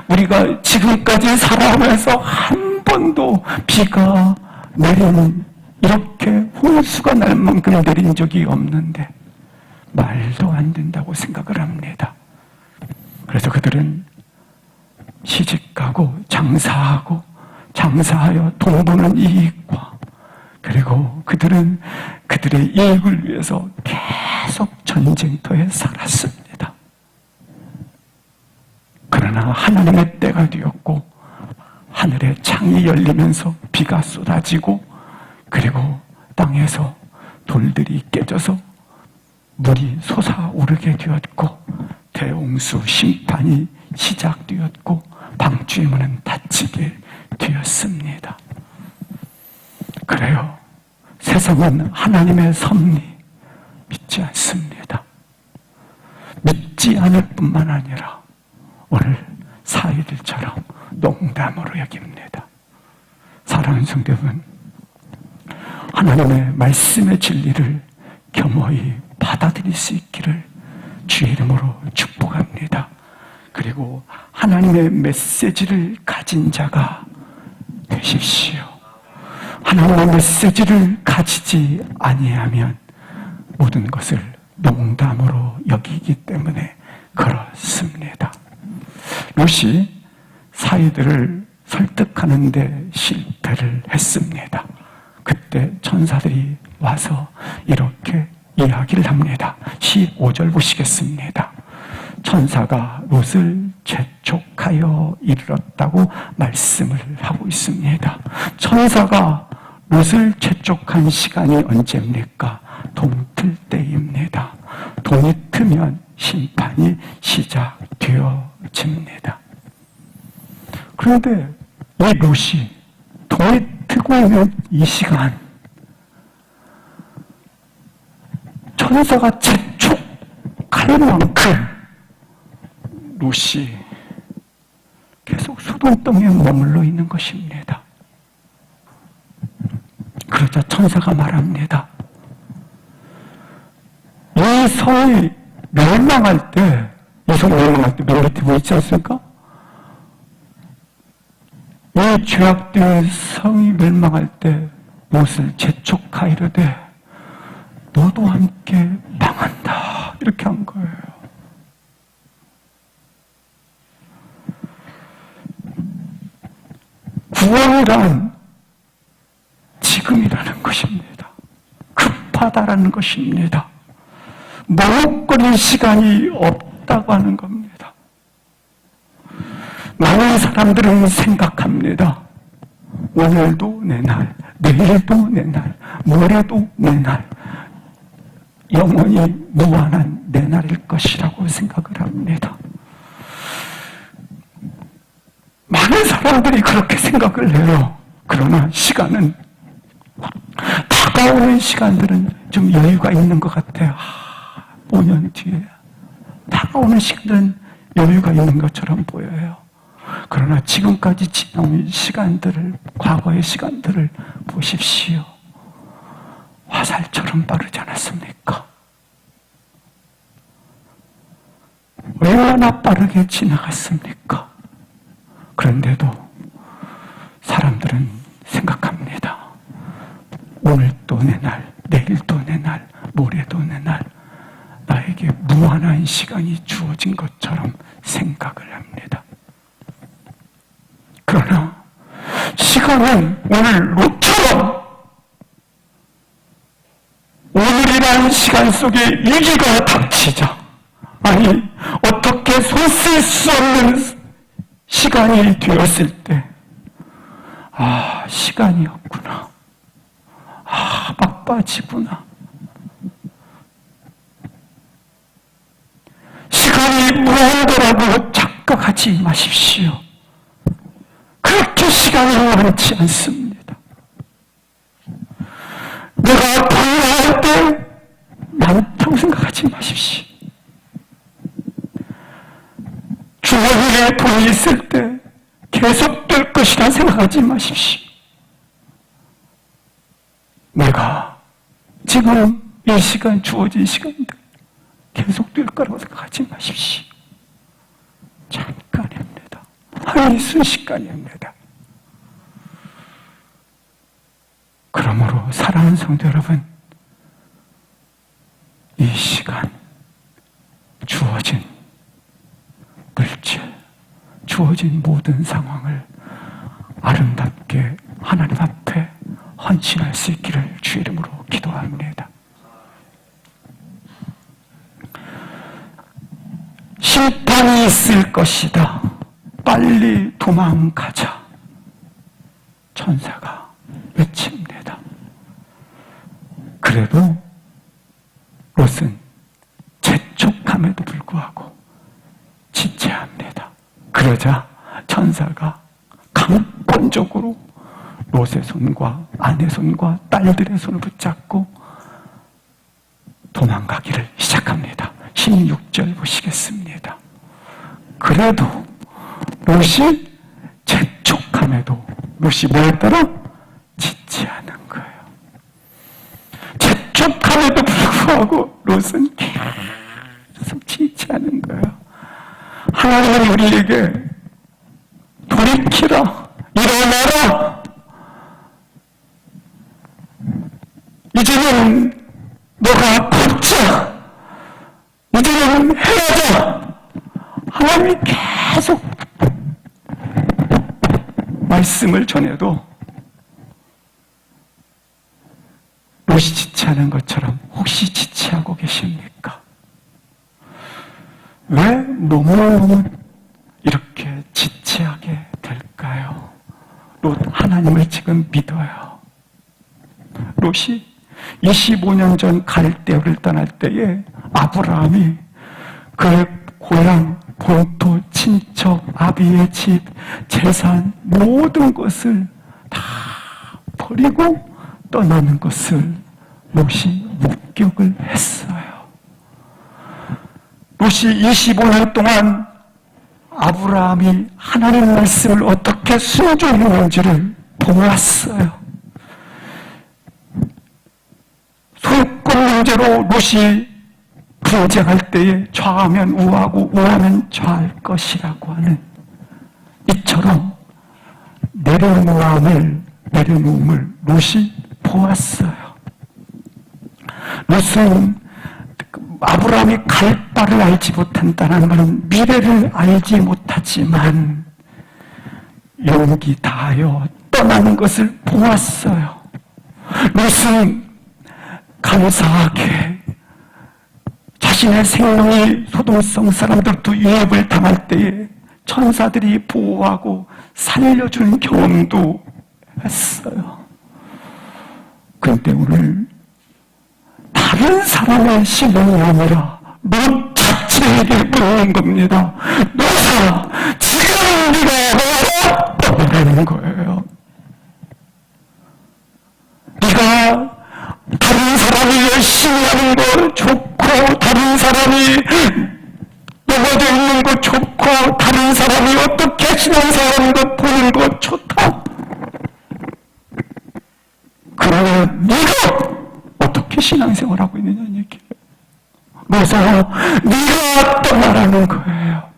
우리가 지금까지 살아오면서 한 번도 비가 내리는, 이렇게 홍수가 날 만큼 내린 적이 없는데 말도 안 된다고 생각을 합니다. 그래서 그들은 시집가고 장사하고 장사하여 돈 버는 이익과, 그리고 그들은 그들의 이익을 위해서 계속 전쟁터에 살았습니다. 그러나 하나님의 때가 되었고 하늘에 창이 열리면서 비가 쏟아지고, 그리고 땅에서 돌들이 깨져서 물이 솟아오르게 되었고 대홍수 심판이 시작되었고 방주의 문은 닫히게 되었습니다. 그래요. 세상은 하나님의 섭리 믿지 않습니다. 믿지 않을 뿐만 아니라 오늘 사위들처럼 농담으로 여깁니다. 사랑하는 성도 여러분, 하나님의 말씀의 진리를 겸허히 받아들일 수 있기를 주의 이름으로 축복합니다. 그리고 하나님의 메시지를 가진 자가 되십시오. 하나님의 메시지를 가지지 아니하면 모든 것을 농담으로 여기기 때문에 그렇습니다. 롯이 사위들을 설득하는 데 실패를 했습니다. 그때 천사들이 와서 이렇게 이야기를 합니다. 15절 보시겠습니다. 천사가 롯을 재촉하여 이르렀다고 말씀을 하고 있습니다. 천사가 롯을 재촉한 시간이 언제입니까? 동틀 때입니다. 동이 트면 심판이 시작되어집니다. 그런데 이 롯이 동이 트고 있는 이 시간, 천사가 재촉할 만큼 롯이 계속 소돔 땅에 머물러 있는 것입니다. 그러자 천사가 말합니다. 이 성이 멸망할 때, 이 성이 멸망할 때 맨 밑에 뭐 있지 않습니까? 이 죄악된 성이 멸망할 때 롯을 재촉하이르되 너도 함께 망한다 이렇게 한 거예요. 구원이란 지금이라는 것입니다. 급하다라는 것입니다. 머뭇거릴 시간이 없다고 하는 겁니다. 많은 사람들은 생각합니다. 오늘도 내 날, 내일도 내 날, 모레도 내 날, 영원히 무한한 내 날일 것이라고 생각을 합니다. 많은 사람들이 그렇게 생각을 해요. 그러나 시간은, 다가오는 시간들은 좀 여유가 있는 것 같아요. 5년 뒤에 다가오는 시간은 여유가 있는 것처럼 보여요. 그러나 지금까지 지나온 시간들을, 과거의 시간들을 보십시오. 화살처럼 빠르지 않았습니까? 얼마나 빠르게 지나갔습니까? 그런데도 사람들은 생각합니다. 오늘도 내 날, 내일도 내 날, 모레도 내 날, 나에게 무한한 시간이 주어진 것처럼 생각을 합니다. 그러나 시간은 오늘 롯처럼 오늘이라는 시간 속에 위기가 닥치자, 아니 어떻게 손 쓸 수 없는 시간이 되었을 때, 시간이 없구나, 바빠지구나, 시간이 무한 거라고 착각하지 마십시오. 그렇게 시간이 많지 않습니다. 내가 돈 나올 때 많다고 생각하지 마십시오. 주머니에 돈이 있을 때 계속 될 것이라 생각하지 마십시오. 내가 지금 이 시간, 주어진 시간들 계속 될 거라고 생각하지 마십시오. 잠깐입니다. 한 순식간입니다. 그러므로 사랑하는 성도 여러분, 이 시간, 주어진 물질, 주어진 모든 상황을 아름답게 하나님 앞에 헌신할 수 있기를 주의 이름으로 기도합니다. 심판이 있을 것이다. 빨리 도망가자. 천사가 외칩니다. 그래도 롯은 재촉함에도 불구하고 지체합니다. 그러자 천사가 강권적으로 롯의 손과 아내 손과 딸들의 손을 붙잡고 도망가기를 시작합니다. 16절 보시겠습니다. 그래도 롯이 재촉함에도 롯이 뭐에 따라 지체하는 거예요. 재촉함에도 불구하고 롯은 계속 지체하는 거예요. 하나님은 우리에게 돌이키라, 일어나라, 이제는 너가 걷자, 이제는 헤어져. 하나님이 계속 말씀을 전해도 롯이 지체하는 것처럼 혹시 지체하고 계십니까? 왜 너무너무 이렇게 지체하게 될까요? 롯 하나님을 지금 믿어요. 롯이 25년 전 갈대아를 떠날 때에 아브라함이 그의 고향, 본토, 친척, 아비의 집, 재산, 모든 것을 다 버리고 떠나는 것을 롯이 목격을 했어요. 롯이 25년 동안 아브라함이 하나님 말씀을 어떻게 순종했는지를 보았어요. 소유권 문제로 롯이 분쟁할 때에 좌하면 우하고 우하면 좌할 것이라고 하는 이처럼 내 내려놓음을 롯이 보았어요. 롯은 아브라함이 갈 바를 알지 못한다는 말은 미래를 알지 못하지만 용기 다하여 떠나는 것을 보았어요. 롯은 감사하게 자신의 생명이 소돔성 사람들도 위협을 당할 때에 천사들이 보호하고 살려주는 경험도 했어요. 그런데 오늘 다른 사람의 신앙이 아니라 롯 자체에게 묻는 겁니다. 롯아, 지금 네가 떠나라는 거예요. 네가 다른 사람이 열심히 하는 거 좋고, 다른 사람이 넘어져 있는 거 좋고, 다른 사람이 어떻게 신앙생활하는 거 보는 거 좋다. 그러나 네가 어떻게 신앙생활하고 있느냐는 얘기예요. 그래서 네가 떠나라는 거예요.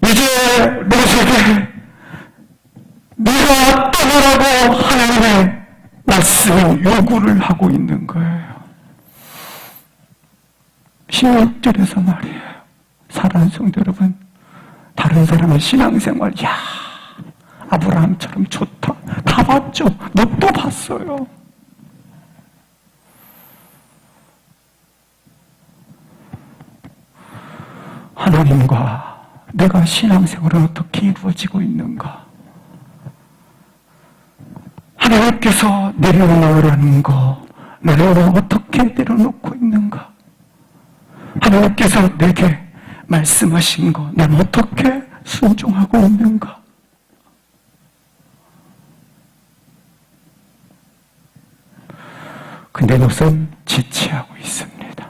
이제 롯에게 네가 떠나라고 하나님의 말씀 요구를 하고 있는 거예요. 16절에서 말이에요. 사랑하는 성도 여러분, 다른 사람의 신앙생활, 야, 아브라함처럼 좋다. 다 봤죠. 롯도 봤어요. 하나님과 내가 신앙생활은 어떻게 이루어지고 있는가? 하나님께서 내려놓으라는 거, 나를 어떻게 내려놓고 있는가? 하나님께서 내게 말씀하신 거, 난 어떻게 순종하고 있는가? 근데 롯은 지체하고 있습니다.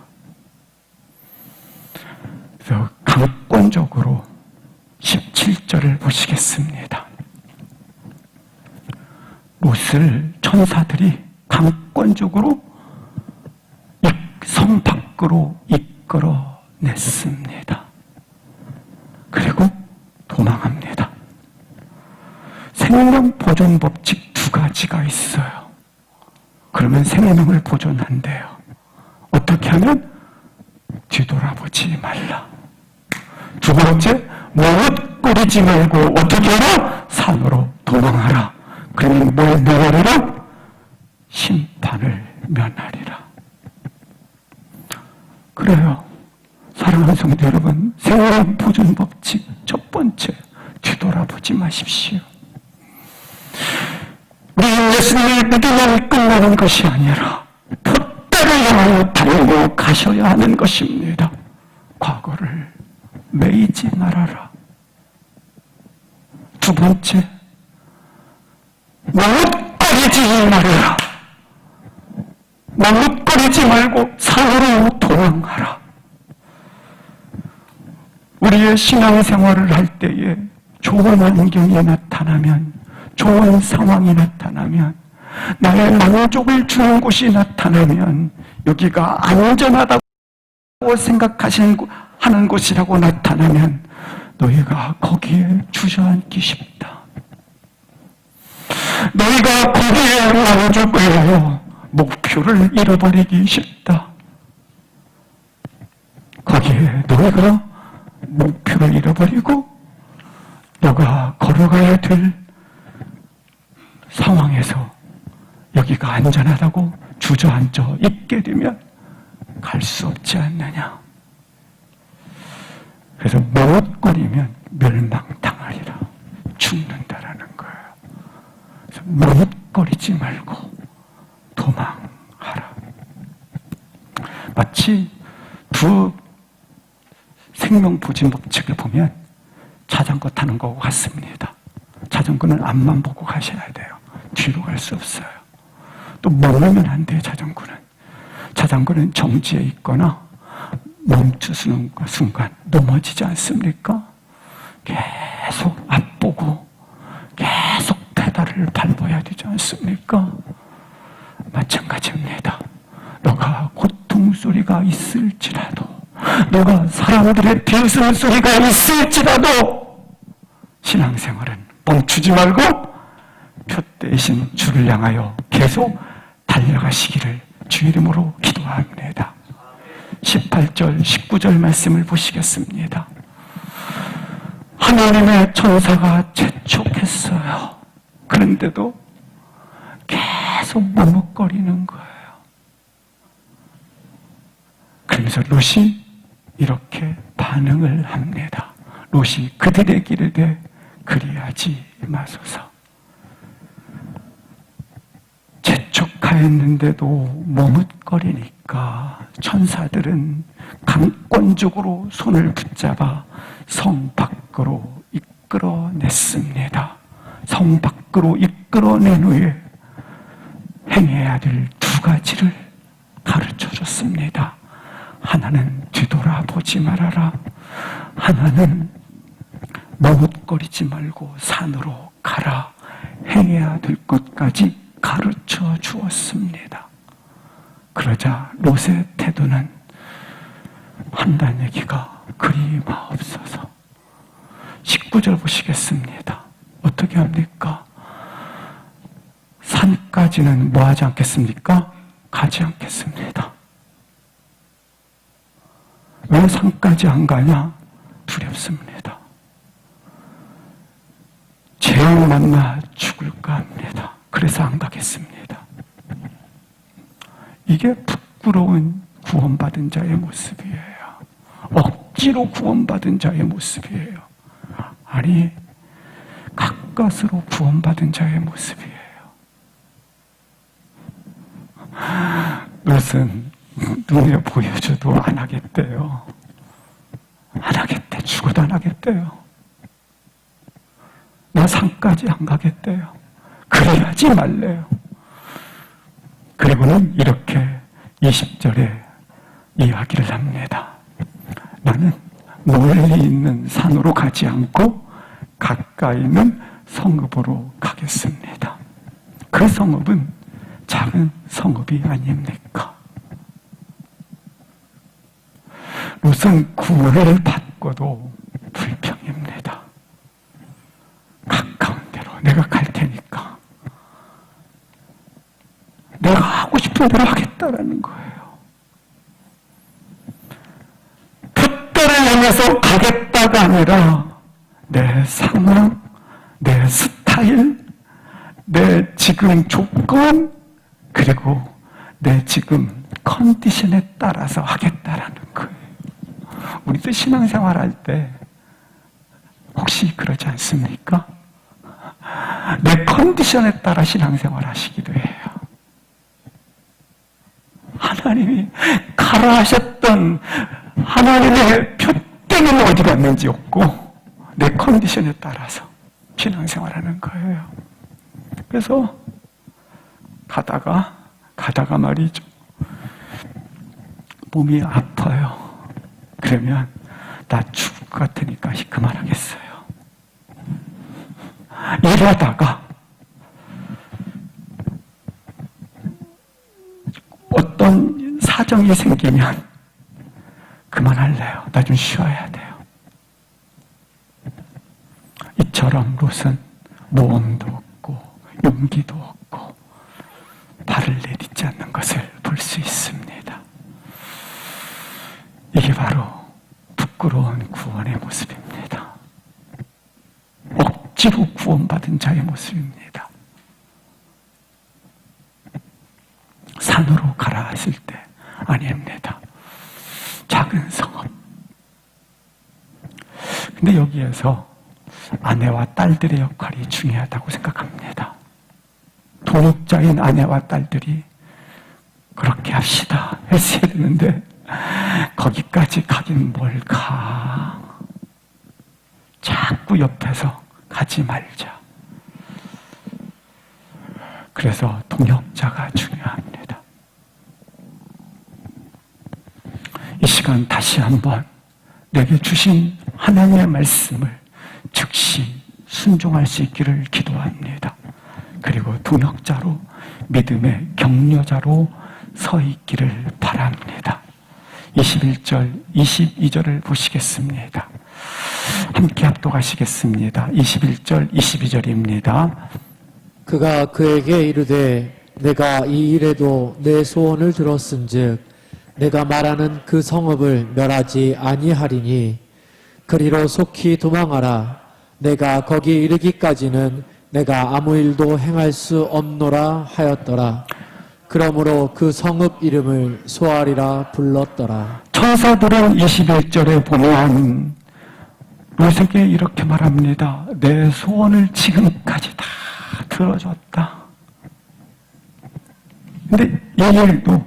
그래서 강권적으로 17절을 보시겠습니다. 롯을 천사들이 강권적으로 성 밖으로 이끌어냈습니다. 그리고 도망합니다. 생명 보존 법칙 2가지가 있어요. 그러면 생명을 보존한대요. 어떻게 하면? 뒤돌아보지 말라. 두 번째, 머뭇거리지 말고 어떻게 하라? 산으로 도망하라. 그러면 뭘 면하리라? 심판을 면하리라. 그래요. 사랑하는 성도 여러분, 생명 보존 법칙 첫 번째, 뒤돌아보지 마십시오. 우리 예수님을 믿으면 끝나는 것이 아니라 푯대를 향하여 달려 가셔야 하는 것입니다. 과거를 매이지 말아라. 두 번째, 머뭇거리지 말아라. 머뭇거리지 말고 산으로 도망하라. 우리의 신앙생활을 할 때에 좋은 환경이 나타나면, 좋은 상황이 나타나면, 나의 만족을 주는 곳이 나타나면, 여기가 안전하다고 생각하는 곳이라고 나타나면 너희가 거기에 주저앉기 쉽다. 너희가 거기에 만족을 하여 목표를 잃어버리기 쉽다. 거기에 너희가 목표를 잃어버리고 너가 걸어가야 될 상황에서 여기가 안전하다고 주저앉아 있게 되면 갈 수 없지 않느냐. 그래서 머뭇거리면 멸망당하리라. 죽는다라는 거예요. 그래서 머뭇거리지 말고 도망하라. 마치 두 생명보진 법칙을 보면 자전거 타는 거하고 같습니다. 자전거는 앞만 보고 가셔야 돼요. 뒤로 갈 수 없어요. 또 멈으면 안 돼요. 자전거는 정지해 있거나 멈추는 순간 넘어지지 않습니까? 계속 앞보고 계속 페달을 밟아야 되지 않습니까? 마찬가지입니다. 너가 고통소리가 있을지라도 누가 사람들의 비웃음 소리가 있을지라도 신앙생활은 멈추지 말고 표대이신 주를 향하여 계속 달려가시기를 주 이름으로 기도합니다. 18절, 19절 말씀을 보시겠습니다. 하나님의 천사가 재촉했어요. 그런데도 계속 머뭇거리는 거예요. 그러면서 롯이 이렇게 반응을 합니다. 롯이 그들에게 이르되 그리하지 마소서. 재촉하였는데도 머뭇거리니까 천사들은 강권적으로 손을 붙잡아 성 밖으로 이끌어냈습니다. 성 밖으로 이끌어낸 후에 행해야 될 두 가지를 가르쳐 줬습니다. 하나는 뒤돌아보지 말아라. 하나는 머뭇거리지 말고 산으로 가라. 행해야 될 것까지 가르쳐 주었습니다. 그러자 롯의 태도는 한다는 얘기가 그리 마옵소서. 19절 보시겠습니다. 어떻게 합니까? 산까지는 뭐 하지 않겠습니까? 가지 않겠습니다. 왜 산까지 안 가냐? 두렵습니다. 재앙 만나 죽을까 합니다. 그래서 안 가겠습니다. 이게 부끄러운 구원받은 자의 모습이에요. 억지로 구원받은 자의 모습이에요. 아니, 가까스로 구원받은 자의 모습이에요. 롯은 눈에 보여줘도 안 하겠대요. 안 하겠대. 죽어도 안 하겠대요. 나 산까지 안 가겠대요. 그래야지 말래요. 그리고는 이렇게 20절에 이야기를 합니다. 나는 멀리 있는 산으로 가지 않고 가까이 있는 성읍으로 가겠습니다. 그 성읍은 작은 성읍이 아닙니까? 롯은 구원을 받고도 불평입니다. 가까운 데로 내가 갈 테니까 내가 하고 싶은 대로 하겠다라는 거예요. 표대를 향해서 가겠다가 아니라 내 상황, 내 스타일, 내 지금 조건, 그리고 내 지금 컨디션에 따라서 하겠다라는 거예요. 우리도 신앙생활 할 때 혹시 그러지 않습니까? 내 컨디션에 따라 신앙생활 하시기도 해요. 하나님이 가라 하셨던 하나님의 표대는 어디 갔는지 없고 내 컨디션에 따라서 신앙생활 하는 거예요. 그래서 가다가 말이죠. 몸이 아파요. 그러면 나 죽을 것 같으니까 그만하겠어요. 이러다가 어떤 사정이 생기면 그만할래요. 나 좀 쉬어야 돼요. 이처럼 롯은 모험도 없고 용기도 없고 발을 내딛지 않는 것을 볼 수 있습니다. 이게 바로 부끄러운 구원의 모습입니다. 억지로 구원받은 자의 모습입니다. 산으로 가라 하실 때 아닙니다. 작은 성읍. 근데 여기에서 아내와 딸들의 역할이 중요하다고 생각합니다. 동역자인 아내와 딸들이 그렇게 합시다 했어야 되는데 거기까지 가긴 뭘 가. 자꾸 옆에서 가지 말자. 그래서 동역자가 중요합니다. 이 시간 다시 한번 내게 주신 하나님의 말씀을 즉시 순종할 수 있기를 기도합니다. 그리고 동역자로 믿음의 격려자로 서 있기를 바랍니다. 21절, 22절을 보시겠습니다. 함께 합독하시겠습니다. 21절, 22절입니다. 그가 그에게 이르되 내가 이 일에도 내 소원을 들었은즉 내가 말하는 그 성읍을 멸하지 아니하리니 그리로 속히 도망하라. 내가 거기 이르기까지는 내가 아무 일도 행할 수 없노라 하였더라. 그러므로 그 성읍 이름을 소알이라 불렀더라. 천사들은 21절에 보면 롯에게 이렇게 말합니다. 내 소원을 지금까지 다 들어줬다. 근데 이 일도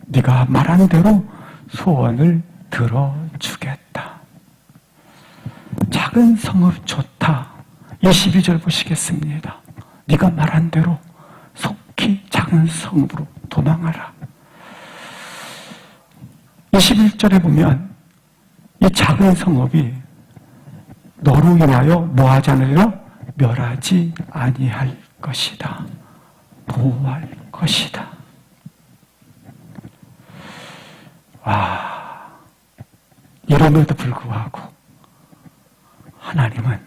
네가 말한 대로 소원을 들어주겠다. 작은 성읍 좋다. 22절 보시겠습니다. 네가 말한 대로 속히 작은 성읍으로 도망하라. 21절에 보면 이 작은 성읍이 너로 인하여 뭐하지 않으리라? 멸하지 아니할 것이다. 보호할 것이다. 와, 이름에도 불구하고 하나님은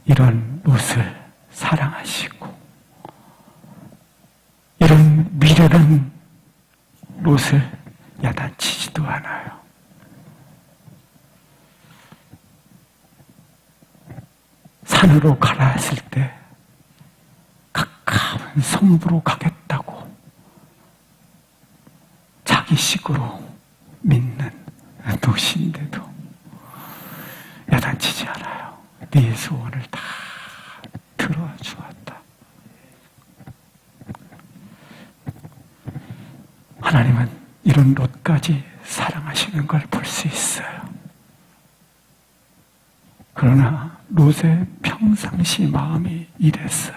이런 롯을 사랑하시고 이런 미련한 롯을 야단치지도 않아요. 산으로 가라 했을 때 가까운 성부로 가겠다고 자기 식으로 믿는 롯인데도 야단치지 않아요. 네 소원을 다 들어주었다. 하나님은 이런 롯까지 사랑하시는 걸 볼 수 있어요. 그러나 롯의 평상시 마음이 이랬어요.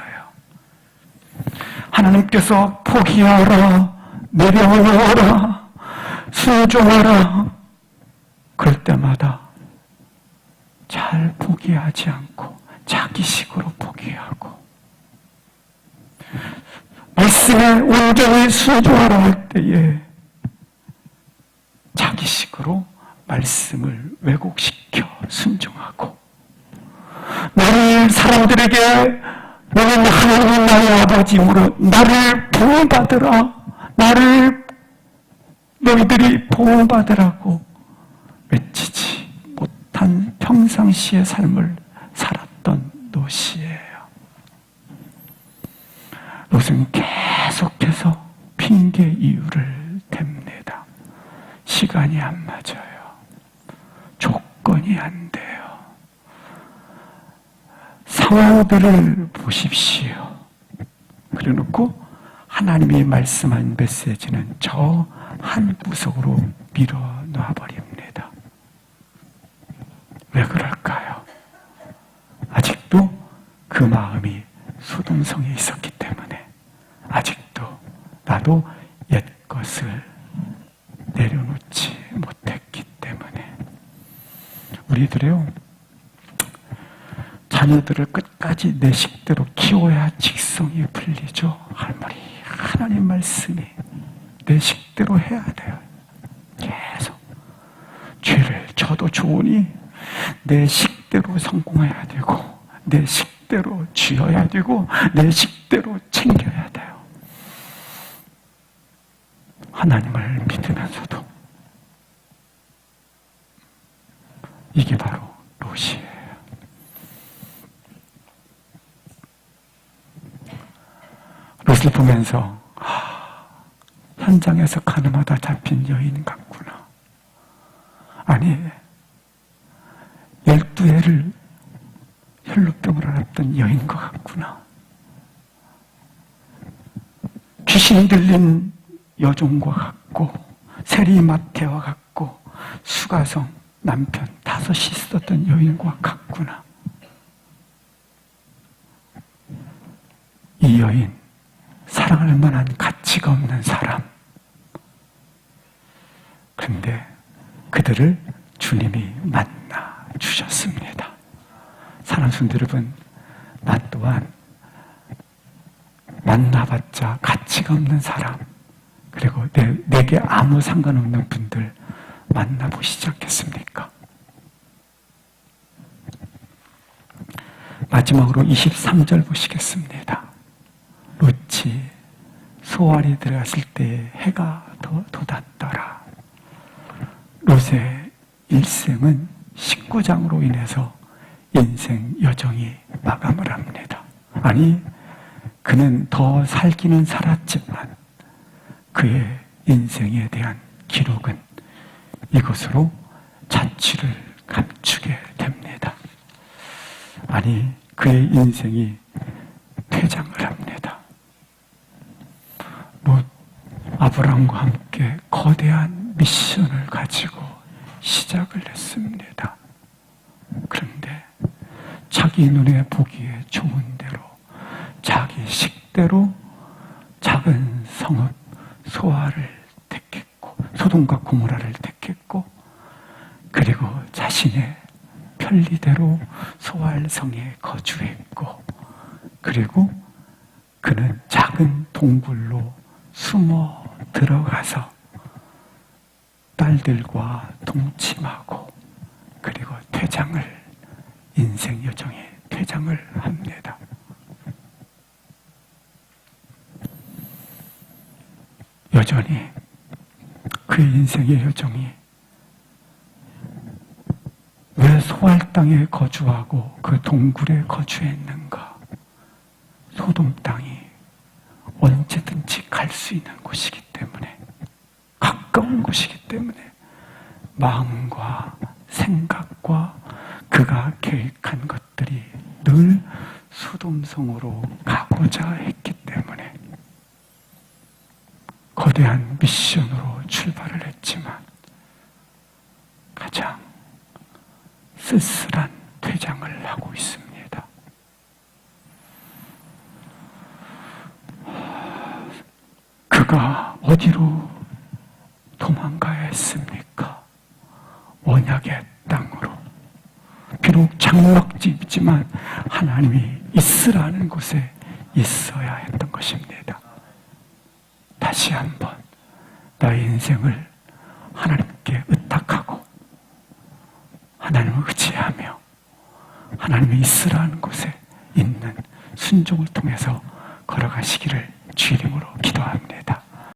하나님께서 포기하라, 내려놓아라, 순종하라. 그럴 때마다 잘 포기하지 않고 자기식으로 포기하고 말씀에 온전히 순종하라 할 때에 자기식으로 말씀을 왜곡시켜 순종하고 나를 사람들에게 너는 하나님 나의 아버지이므로 나를 보호받으라, 나를 너희들이 보호받으라고 외치지 못한 평상시의 삶을 살았던 롯이에요. 롯은 계속해서 핑계 이유를 댑니다. 시간이 안 맞아요. 조건이 안 돼요. 상황들을 보십시오. 그래놓고 하나님이 말씀한 메시지는 저 한 구석으로 밀어놔 버립니다. 왜 그럴까요? 아직도 그 마음이 소동성에 있었기 때문에 아직도 나도 옛 것을 내려놓지 못했기 때문에 우리들이요 자녀들을 끝까지 내 식대로 키워야 직성이 풀리죠. 할머니 하나님 말씀이 내 식대로 해야 돼요. 계속 죄를 져도 좋으니 내 식대로 성공해야 되고 내 식대로 쥐어야 되고 내 식대로 챙겨야 돼요. 하나님을 믿으면서도 이게 바로 롯이에요. 롯을 보면서 현장에서 가늠하다 잡힌 여인 같구나. 아니 12해를 혈루병을 앓았던 여인 것 같구나. 귀신 들린 여종과 같고 세리마태와 같고 수가성 남편 5이 있었던 여인과 같구나. 이 여인 사랑할 만한 가치가 없는 사람. 그런데 그들을 주님이 만나 주셨습니다. 사랑하는 성도 여러분, 나 또한 만나봤자 가치가 없는 사람, 그리고 내게 아무 상관없는 분들 만나보시지 않겠습니까? 마지막으로 23절 보시겠습니다. 롯이 소알이 들어갔을 때 해가 더 돋았더라. 롯의 일생은 19장으로 인해서 인생 여정이 마감을 합니다. 아니, 그는 더 살기는 살았지만 그의 인생에 대한 기록은 이것으로 자취를 감추게 됩니다. 아니, 그의 인생이 퇴장을 합니다. 롯, 아브라함과 함께 거대한 미션을 가지고 시작을 했습니다. 그런데 자기 눈에 보기에 좋은 대로, 자기 식대로 작은 성읍 소아를 택했고, 소돔과 고모라를 택했고, 그리고 자신의 편리대로 소알성에 거주했고, 그리고 그는 작은 동굴로 숨어 들어가서 딸들과 동침하고, 그리고 인생 여정에 퇴장을 합니다. 여전히 그의 인생의 여정이 왜 소알 땅에 거주하고 그 동굴에 거주했는가? 소돔 땅이 언제든지 갈 수 있는 곳이기 때문에, 가까운 곳이기 때문에 마음과 생각과 그가 계획한 것들이 늘 소돔성으로 가고자 했기 때문에 거대한 미션으로 출발을 했지만 가장 쓸쓸한 퇴장을 하고 있습니다. 그가 어디로 도망가야 했습니까? 언약의 땅으로. 비록 장막집이지만 하나님이 있으라는 곳에 있어야 했던 것입니다. 다시 한번 나의 인생을 하나님께 의탁하고 하나님을 의지하며 하나님이 있으라는 곳에 있는 순종을 통해서 걸어가시기를 주의 이름으로 기도합니다.